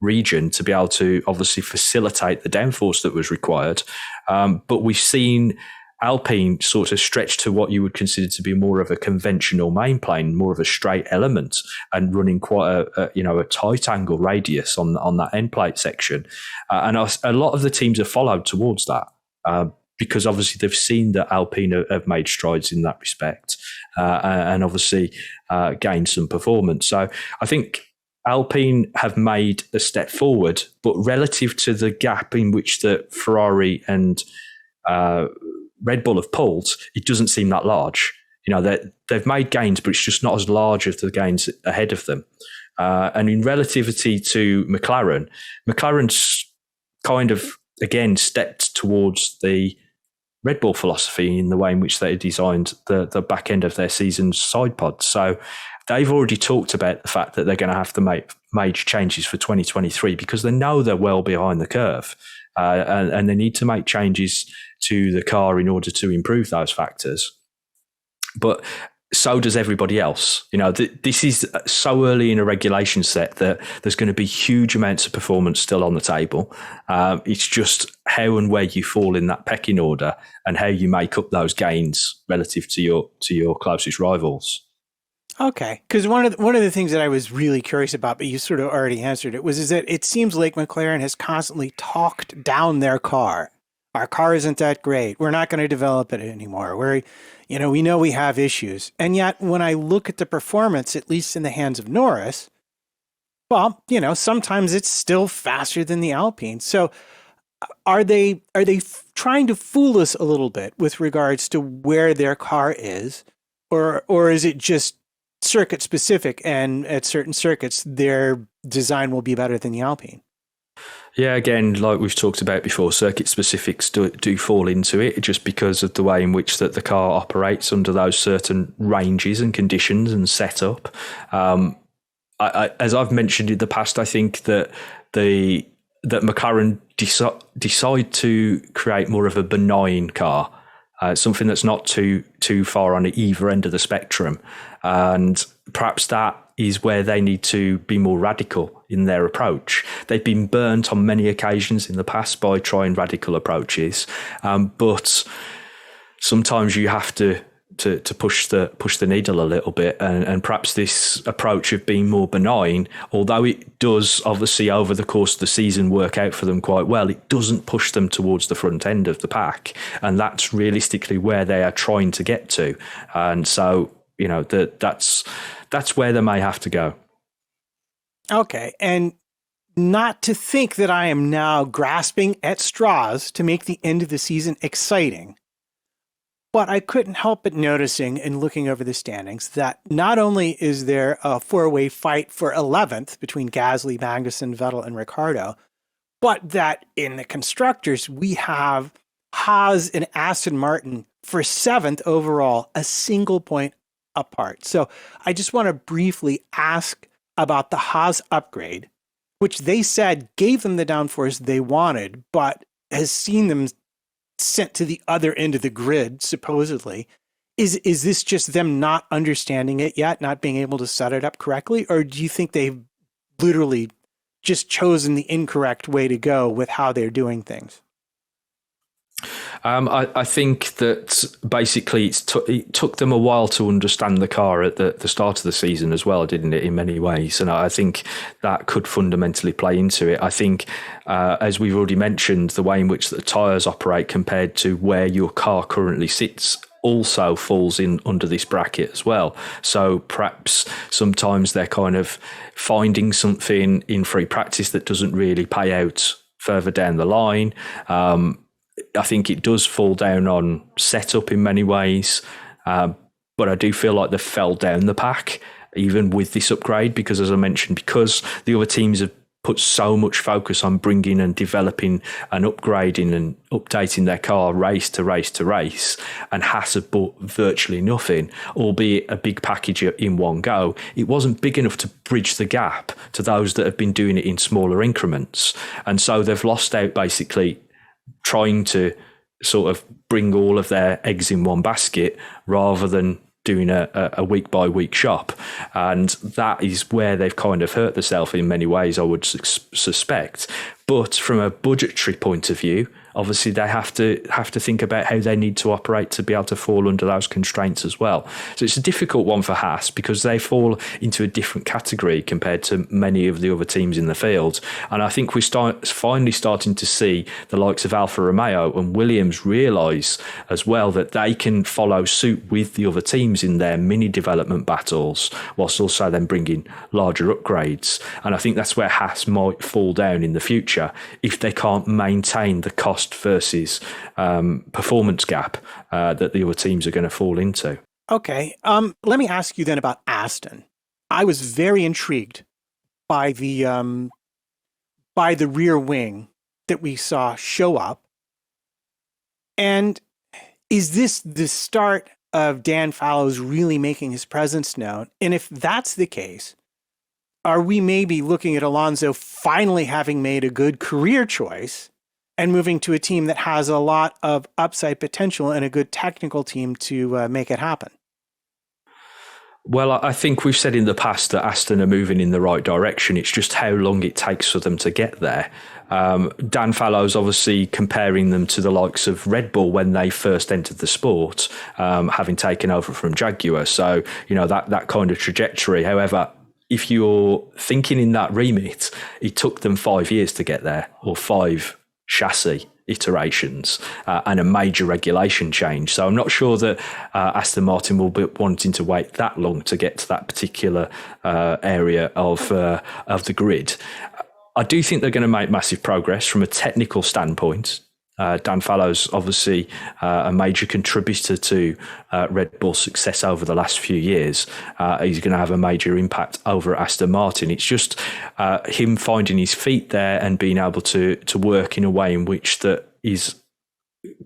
region to be able to obviously facilitate the downforce that was required. But we've seen Alpine sort of stretch to what you would consider to be more of a conventional main plane, more of a straight element, and running quite a tight angle radius on that end plate section. And a lot of the teams have followed towards that. Because obviously they've seen that Alpine have made strides in that respect, and obviously gained some performance. So I think Alpine have made a step forward, but relative to the gap in which the Ferrari and Red Bull have pulled, it doesn't seem that large. They've made gains, but it's just not as large as the gains ahead of them. And in relativity to McLaren's kind of, again, stepped towards the Red Bull philosophy in the way in which they designed the back end of their season's side pods. So they've already talked about the fact that they're going to have to make major changes for 2023 because they know they're well behind the curve, and they need to make changes to the car in order to improve those factors. But so does everybody else. This is so early in a regulation set that there's going to be huge amounts of performance still on the table. It's just how and where you fall in that pecking order and how you make up those gains relative to your closest rivals. Okay, because one of the things that I was really curious about, but you sort of already answered it, is that it seems like McLaren has constantly talked down their car. Our car isn't that great. We're not going to develop it anymore. We know we have issues. And yet when I look at the performance, at least in the hands of Norris, well, sometimes it's still faster than the Alpine. So are they trying to fool us a little bit with regards to where their car is, or is it just circuit specific, and at certain circuits their design will be better than the Alpine? Yeah, again, like we've talked about before, circuit specifics do fall into it just because of the way in which that the car operates under those certain ranges and conditions and setup. As I've mentioned in the past, I think that McLaren decide to create more of a benign car, something that's not too far on either end of the spectrum, and perhaps that is where they need to be more radical in their approach. They've been burnt on many occasions in the past by trying radical approaches, but sometimes you have to push the needle a little bit, and perhaps this approach of being more benign, although it does obviously over the course of the season work out for them quite well, it doesn't push them towards the front end of the pack, and that's realistically where they are trying to get to. And so that's where they may have to go. Okay, and not to think that I am now grasping at straws to make the end of the season exciting, but I couldn't help but noticing in looking over the standings that not only is there a four-way fight for 11th between Gasly, Magnussen, Vettel, and Ricciardo, but that in the constructors we have Haas and Aston Martin for 7th overall, a single point apart. So I just want to briefly ask about the Haas upgrade, which they said gave them the downforce they wanted, but has seen them sent to the other end of the grid, supposedly. Is this just them not understanding it yet, not being able to set it up correctly? Or do you think they've literally just chosen the incorrect way to go with how they're doing things? I think that basically it took them a while to understand the car at the start of the season as well, didn't it, in many ways? And I think that could fundamentally play into it. I think, as we've already mentioned, the way in which the tyres operate compared to where your car currently sits also falls in under this bracket as well. So perhaps sometimes they're kind of finding something in free practice that doesn't really pay out further down the line. I think it does fall down on setup in many ways, but I do feel like they fell down the pack even with this upgrade because, as I mentioned, because the other teams have put so much focus on bringing and developing and upgrading and updating their car race to race to race, and Haas have bought virtually nothing, albeit a big package in one go. It wasn't big enough to bridge the gap to those that have been doing it in smaller increments. And so they've lost out basically trying to sort of bring all of their eggs in one basket rather than doing a week by week shop. And that is where they've kind of hurt themselves in many ways, I would suspect. But from a budgetary point of view, obviously they have to think about how they need to operate to be able to fall under those constraints as well. So it's a difficult one for Haas because they fall into a different category compared to many of the other teams in the field. And I think we're finally starting to see the likes of Alfa Romeo and Williams realise as well that they can follow suit with the other teams in their mini development battles, whilst also then bringing larger upgrades. And I think that's where Haas might fall down in the future if they can't maintain the cost versus performance gap that the other teams are going to fall into. Okay. Let me ask you then about Aston. I was very intrigued by the rear wing that we saw show up. And is this the start of Dan Fallows really making his presence known? And if that's the case, are we maybe looking at Alonso finally having made a good career choice and moving to a team that has a lot of upside potential and a good technical team to make it happen? Well, I think we've said in the past that Aston are moving in the right direction. It's just how long it takes for them to get there. Dan Fallows obviously comparing them to the likes of Red Bull when they first entered the sport, having taken over from Jaguar. So, that kind of trajectory. However, if you're thinking in that remit, it took them 5 years to get there, or 5 chassis iterations and a major regulation change. So I'm not sure that Aston Martin will be wanting to wait that long to get to that particular area of the grid. I do think they're going to make massive progress from a technical standpoint. Dan Fallows, obviously a major contributor to Red Bull's success over the last few years. He's going to have a major impact over at Aston Martin. It's just him finding his feet there and being able to work in a way in which that is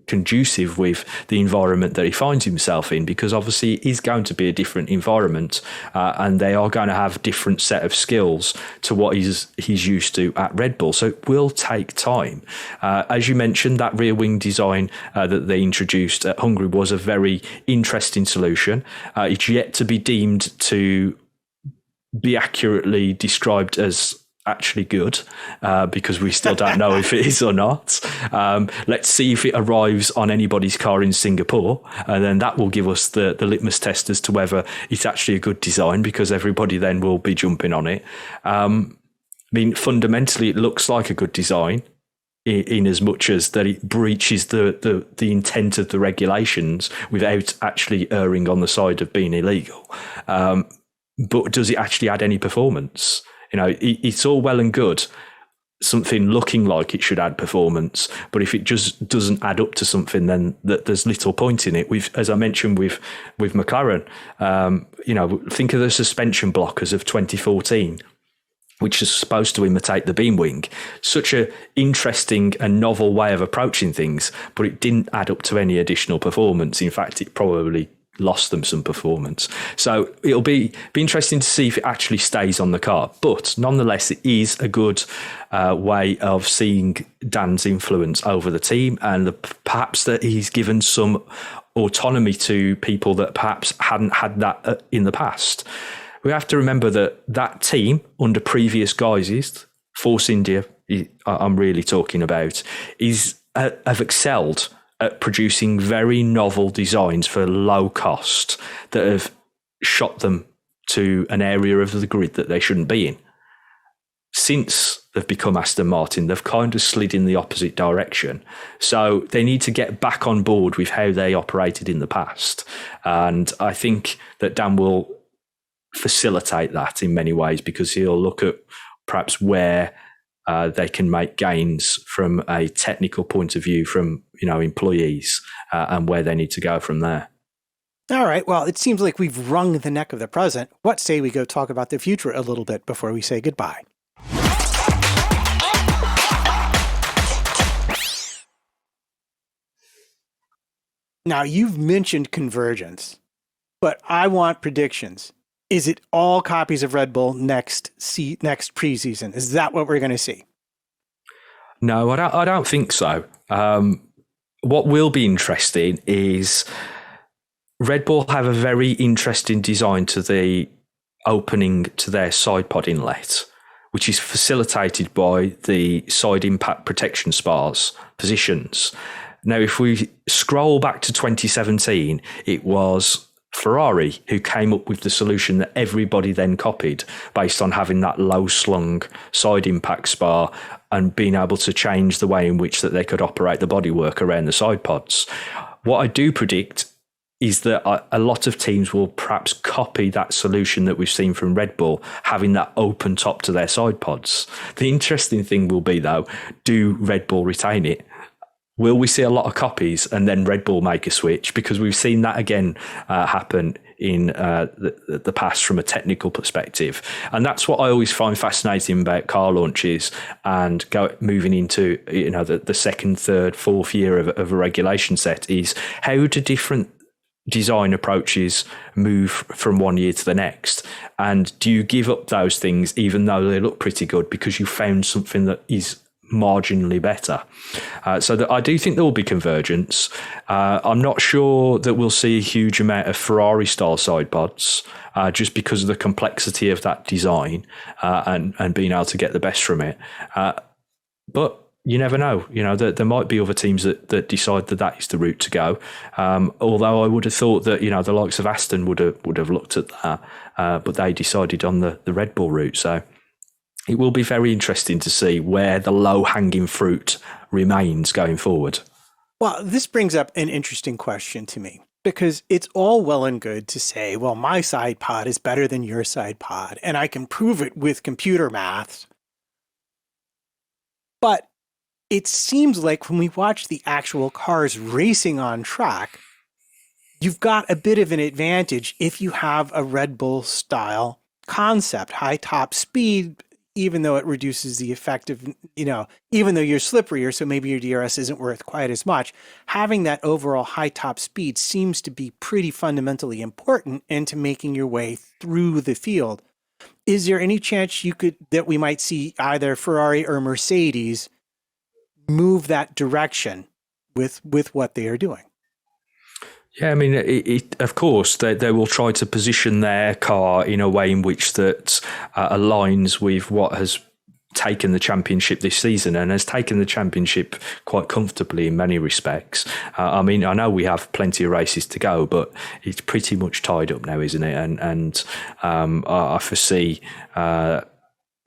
conducive with the environment that he finds himself in, because obviously it is going to be a different environment and they are going to have different set of skills to what he's used to at Red Bull. So it will take time. As you mentioned, that rear wing design that they introduced at Hungary was a very interesting solution. It's yet to be deemed to be accurately described as actually good because we still don't know if it is or not. Let's see if it arrives on anybody's car in Singapore, and then that will give us the litmus test as to whether it's actually a good design, because everybody then will be jumping on it. Fundamentally, it looks like a good design in as much as that it breaches the intent of the regulations without actually erring on the side of being illegal. But does it actually add any performance? It's all well and good, something looking like it should add performance, but if it just doesn't add up to something, then there's little point in it. As I mentioned with McLaren, think of the suspension blockers of 2014, which is supposed to imitate the beam wing. Such an interesting and novel way of approaching things, but it didn't add up to any additional performance. In fact, it probably lost them some performance. So it'll be interesting to see if it actually stays on the car. But nonetheless, it is a good way of seeing Dan's influence over the team, and perhaps that he's given some autonomy to people that perhaps hadn't had that in the past. We have to remember that team under previous guises, Force India, I'm really talking about, have excelled at producing very novel designs for low cost that have shot them to an area of the grid that they shouldn't be in. Since they've become Aston Martin, they've kind of slid in the opposite direction. So they need to get back on board with how they operated in the past. And I think that Dan will facilitate that in many ways, because he'll look at perhaps where they can make gains from a technical point of view from employees and where they need to go from there. All right. Well, it seems like we've wrung the neck of the present. What say we go talk about the future a little bit before we say goodbye? Now, you've mentioned convergence, but I want predictions. Is it all copies of Red Bull next preseason? Is that what we're going to see? No, I don't think so. What will be interesting is Red Bull have a very interesting design to the opening to their side pod inlet, which is facilitated by the side impact protection spars positions. Now, if we scroll back to 2017, it was Ferrari who came up with the solution that everybody then copied, based on having that low slung side impact spar and being able to change the way in which that they could operate the bodywork around the side pods. What I do predict is that a lot of teams will perhaps copy that solution that we've seen from Red Bull, having that open top to their side pods. The interesting thing will be, though, do Red Bull retain it? Will we see a lot of copies and then Red Bull make a switch? Because we've seen that again happen in the past from a technical perspective. And that's what I always find fascinating about car launches and moving into the second, third, fourth year of a regulation set, is how do different design approaches move from one year to the next? And do you give up those things even though they look pretty good because you found something that is marginally better? So that I do think there will be convergence. I'm not sure that we'll see a huge amount of Ferrari style side pods just because of the complexity of that design and being able to get the best from it. But you never know. There might be other teams that decide that is the route to go. Although I would have thought that the likes of Aston would have looked at that, but they decided on the Red Bull route. So it will be very interesting to see where the low-hanging fruit remains going forward. Well, this brings up an interesting question to me, because it's all well and good to say, well, my side pod is better than your side pod, and I can prove it with computer maths. But it seems like when we watch the actual cars racing on track, you've got a bit of an advantage if you have a Red Bull style concept, high top speed, even though it reduces the effect of, even though you're slipperier, so maybe your DRS isn't worth quite as much. Having that overall high top speed seems to be pretty fundamentally important into making your way through the field. Is there any chance that we might see either Ferrari or Mercedes move that direction with what they are doing? Yeah, I mean, of course, they will try to position their car in a way in which that aligns with what has taken the championship this season and has taken the championship quite comfortably in many respects. I mean, I know we have plenty of races to go, but it's pretty much tied up now, isn't it? And I foresee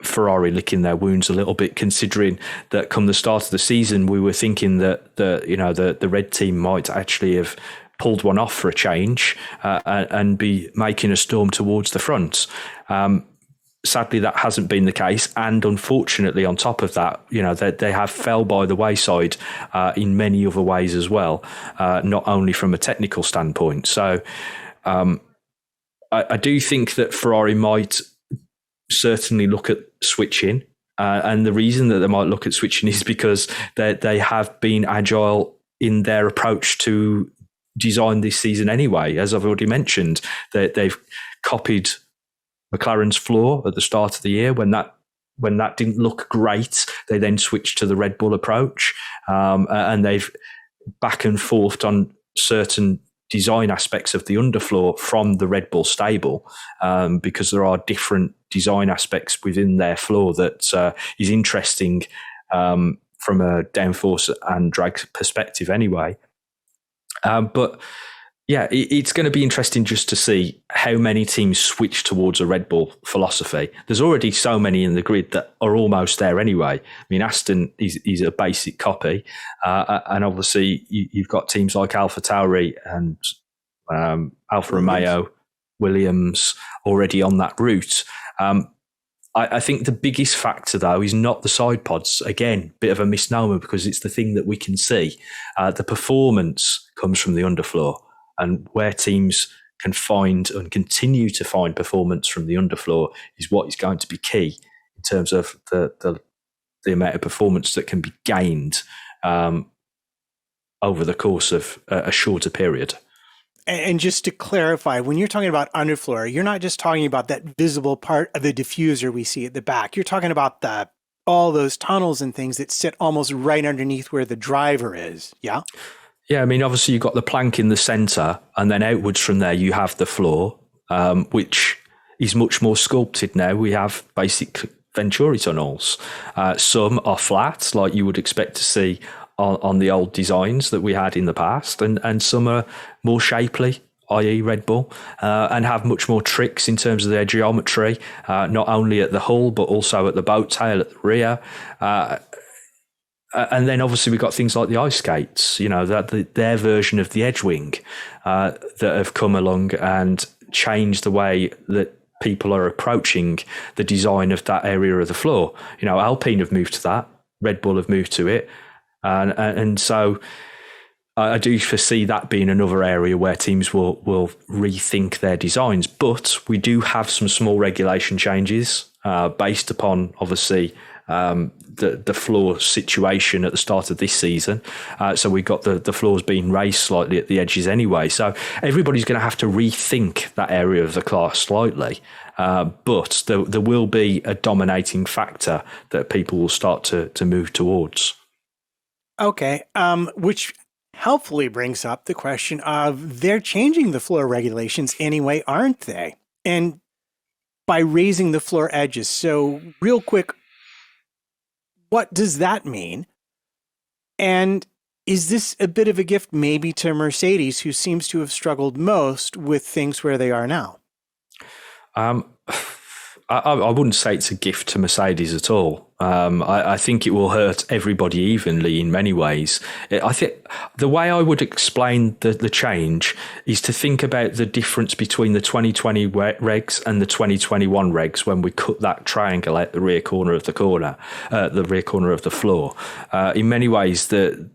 Ferrari licking their wounds a little bit, considering that come the start of the season, we were thinking that the red team might actually have pulled one off for a change and be making a storm towards the front. Sadly, that hasn't been the case. And unfortunately, on top of that, they have fell by the wayside in many other ways as well, not only from a technical standpoint. So I do think that Ferrari might certainly look at switching. And the reason that they might look at switching is because they have been agile in their approach to design this season anyway. As I've already mentioned, they've copied McLaren's floor at the start of the year. When that didn't look great, they then switched to the Red Bull approach, and they've back and forth on certain design aspects of the underfloor from the Red Bull stable, because there are different design aspects within their floor that is interesting from a downforce and drag perspective anyway. But yeah, it's going to be interesting just to see how many teams switch towards a Red Bull philosophy. There's already so many in the grid that are almost there anyway. I mean, Aston is a basic copy. And obviously, you've got teams like AlphaTauri and Alfa Romeo, Williams already on that route. I think the biggest factor, though, is not the side pods. Again, bit of a misnomer because it's the thing that we can see. The performance comes from the underfloor, and where teams can find and continue to find performance from the underfloor is what is going to be key in terms of the amount of performance that can be gained over the course of a shorter period. And just to clarify, when you're talking about underfloor, you're not just talking about that visible part of the diffuser we see at the back. You're talking about all those tunnels and things that sit almost right underneath where the driver is. Yeah? Yeah, I mean, obviously you've got the plank in the centre, and then outwards from there you have the floor, which is much more sculpted now. We have basic Venturi tunnels. Some are flat, like you would expect to see on the old designs that we had in the past, and some are more shapely, i.e. Red Bull, and have much more tricks in terms of their geometry, not only at the hull, but also at the boat tail, at the rear. And then obviously we've got things like the ice skates, their version of the edge wing that have come along and changed the way that people are approaching the design of that area of the floor. Alpine have moved to that, Red Bull have moved to it. And so I do foresee that being another area where teams will rethink their designs. But we do have some small regulation changes based upon, obviously, the floor situation at the start of this season. So we've got the floors being raised slightly at the edges anyway. So everybody's going to have to rethink that area of the class slightly. But there will be a dominating factor that people will start to move towards. Okay, which helpfully brings up the question of they're changing the floor regulations anyway, aren't they? And by raising the floor edges. So real quick, what does that mean? And is this a bit of a gift maybe to Mercedes, who seems to have struggled most with things where they are now? I wouldn't say it's a gift to Mercedes at all. I think it will hurt everybody evenly in many ways. I think the way I would explain the change is to think about the difference between the 2020 regs and the 2021 regs when we cut that triangle out the rear corner of the floor. In many ways, the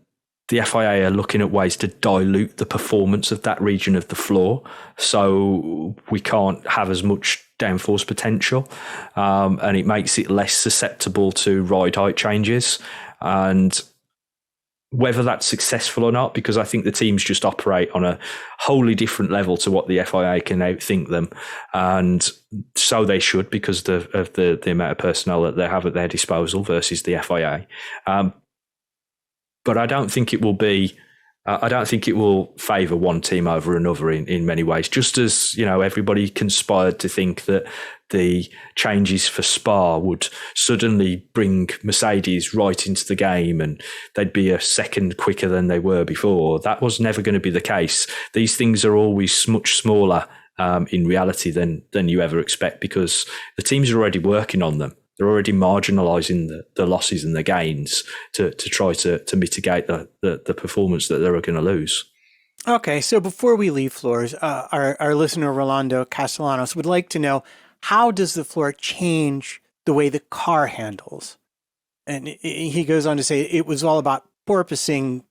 FIA are looking at ways to dilute the performance of that region of the floor, so we can't have as much downforce potential, and it makes it less susceptible to ride height changes. And whether that's successful or not, because I think the teams just operate on a wholly different level to what the FIA can outthink them, and so they should, because of the amount of personnel that they have at their disposal versus the FIA. But I don't think it will be. I don't think it will favour one team over another in many ways. Just as everybody conspired to think that the changes for Spa would suddenly bring Mercedes right into the game and they'd be a second quicker than they were before. That was never going to be the case. These things are always much smaller in reality than you ever expect, because the teams are already working on them. They're already marginalising the losses and the gains to try to mitigate the performance that they're going to lose. Okay, so before we leave floors, our listener Rolando Castellanos would like to know, how does the floor change the way the car handles? And he goes on to say it was all about porpoising,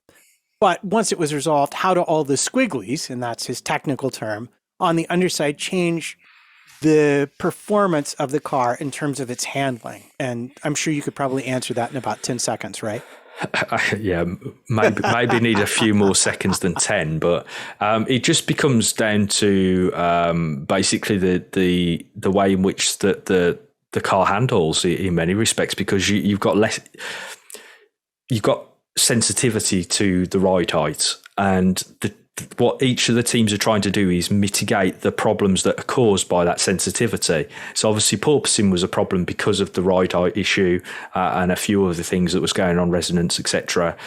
but once it was resolved, how do all the squigglies, and that's his technical term, on the underside change the performance of the car in terms of its handling? And I'm sure you could probably answer that in about 10 seconds, right? Yeah, maybe need a few more seconds than 10, but it just becomes down to basically the way in which the car handles in many respects, because you've got sensitivity to the ride height, and what each of the teams are trying to do is mitigate the problems that are caused by that sensitivity. So obviously porpoising was a problem because of the ride height issue and a few of the things that was going on, resonance, etc.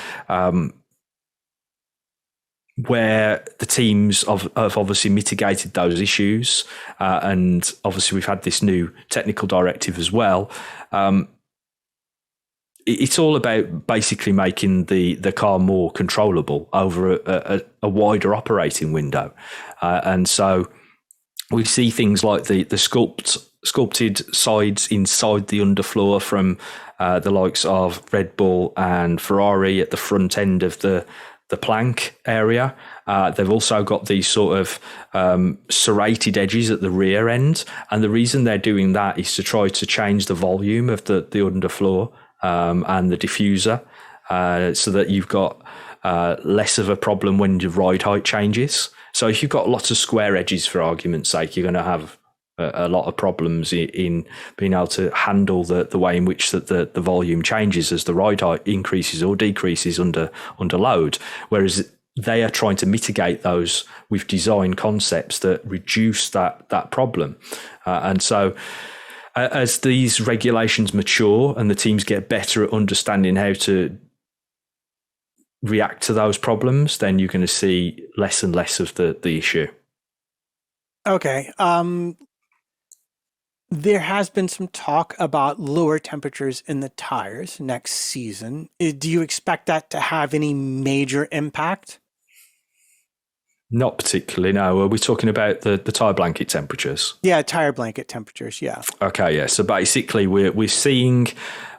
where the teams have obviously mitigated those issues, and obviously we've had this new technical directive as well. It's all about basically making the car more controllable over a wider operating window, and so we see things like the sculpted sides inside the underfloor from the likes of Red Bull and Ferrari at the front end of the plank area. They've also got these sort of serrated edges at the rear end. And the reason they're doing that is to try to change the volume of the underfloor and the diffuser so that you've got less of a problem when your ride height changes. So if you've got lots of square edges, for argument's sake, you're going to have a lot of problems in being able to handle the way in which the volume changes as the ride height increases or decreases under load. Whereas they are trying to mitigate those with design concepts that reduce that problem. And so as these regulations mature and the teams get better at understanding how to react to those problems, then you're going to see less and less of the issue. Okay. There has been some talk about lower temperatures in the tires next season. Do you expect that to have any major impact? Not particularly, no. Are we talking about the tyre blanket temperatures? Yeah, tire blanket temperatures, yeah. Okay, yeah. So basically we're seeing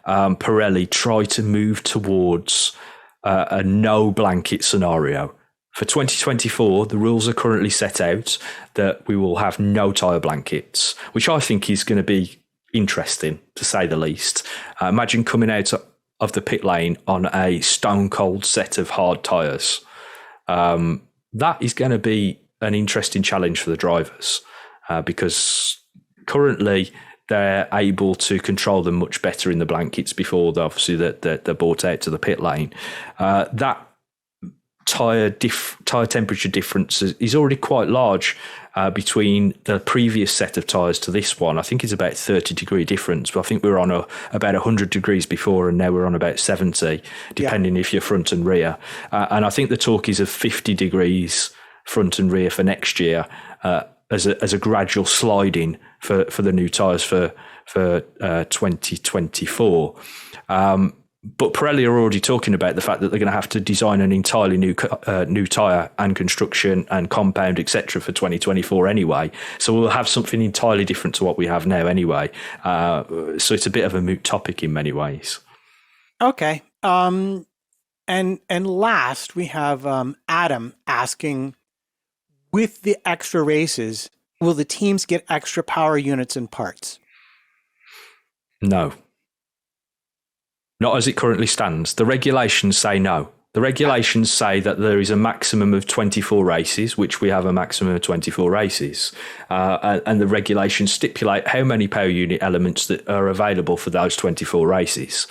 Pirelli try to move towards a no blanket scenario. For 2024, the rules are currently set out that we will have no tyre blankets, which I think is going to be interesting, to say the least. Imagine coming out of the pit lane on a stone cold set of hard tyres. That is going to be an interesting challenge for the drivers because currently they're able to control them much better in the blankets before they're brought out to the pit lane. That tyre temperature difference is already quite large between the previous set of tyres to this one. I think it's about 30 degree difference, but I think we were on about 100 degrees before, and now we're on about 70, depending if you're front and rear. And I think the talk is of 50 degrees front and rear for next year as a gradual sliding for the new tyres for 2024. But Pirelli are already talking about the fact that they're going to have to design an entirely new tyre and construction and compound, etc., for 2024 anyway. So we'll have something entirely different to what we have now anyway. So it's a bit of a moot topic in many ways. Okay. And last, we have Adam asking, with the extra races, will the teams get extra power units and parts? No. Not as it currently stands. The regulations say no. The regulations say that there is a maximum of 24 races, which we have a maximum of 24 races. And the regulations stipulate how many power unit elements that are available for those 24 races.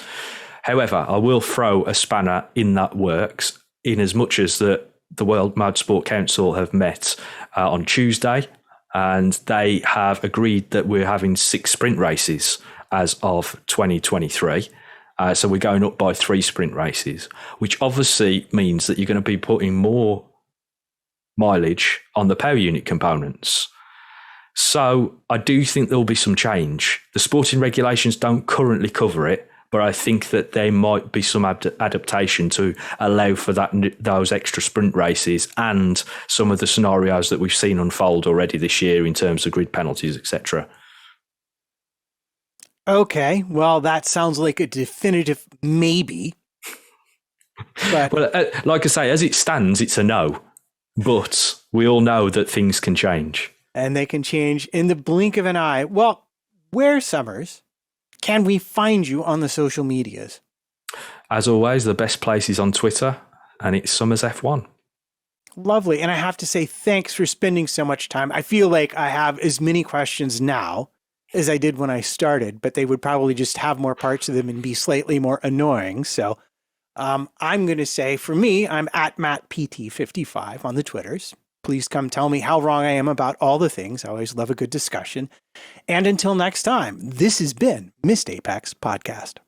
However, I will throw a spanner in that works, in as much as that the World Motorsport Council have met on Tuesday, and they have agreed that we're having 6 sprint races as of 2023. So we're going up by 3 sprint races, which obviously means that you're going to be putting more mileage on the power unit components. So I do think there'll be some change. The sporting regulations don't currently cover it, but I think that there might be some adaptation to allow for those extra sprint races and some of the scenarios that we've seen unfold already this year in terms of grid penalties, etc. Okay, well, that sounds like a definitive maybe. But well, like I say, as it stands, it's a no. But we all know that things can change. And they can change in the blink of an eye. Well, where, Summers, can we find you on the social medias? As always, the best place is on Twitter, and it's Summers F1. Lovely. And I have to say, thanks for spending so much time. I feel like I have as many questions now as I did when I started, but they would probably just have more parts of them and be slightly more annoying. So I'm going to say, for me, I'm at MattPT55 on the Twitters. Please come tell me how wrong I am about all the things. I always love a good discussion. And until next time, this has been Missed Apex Podcast.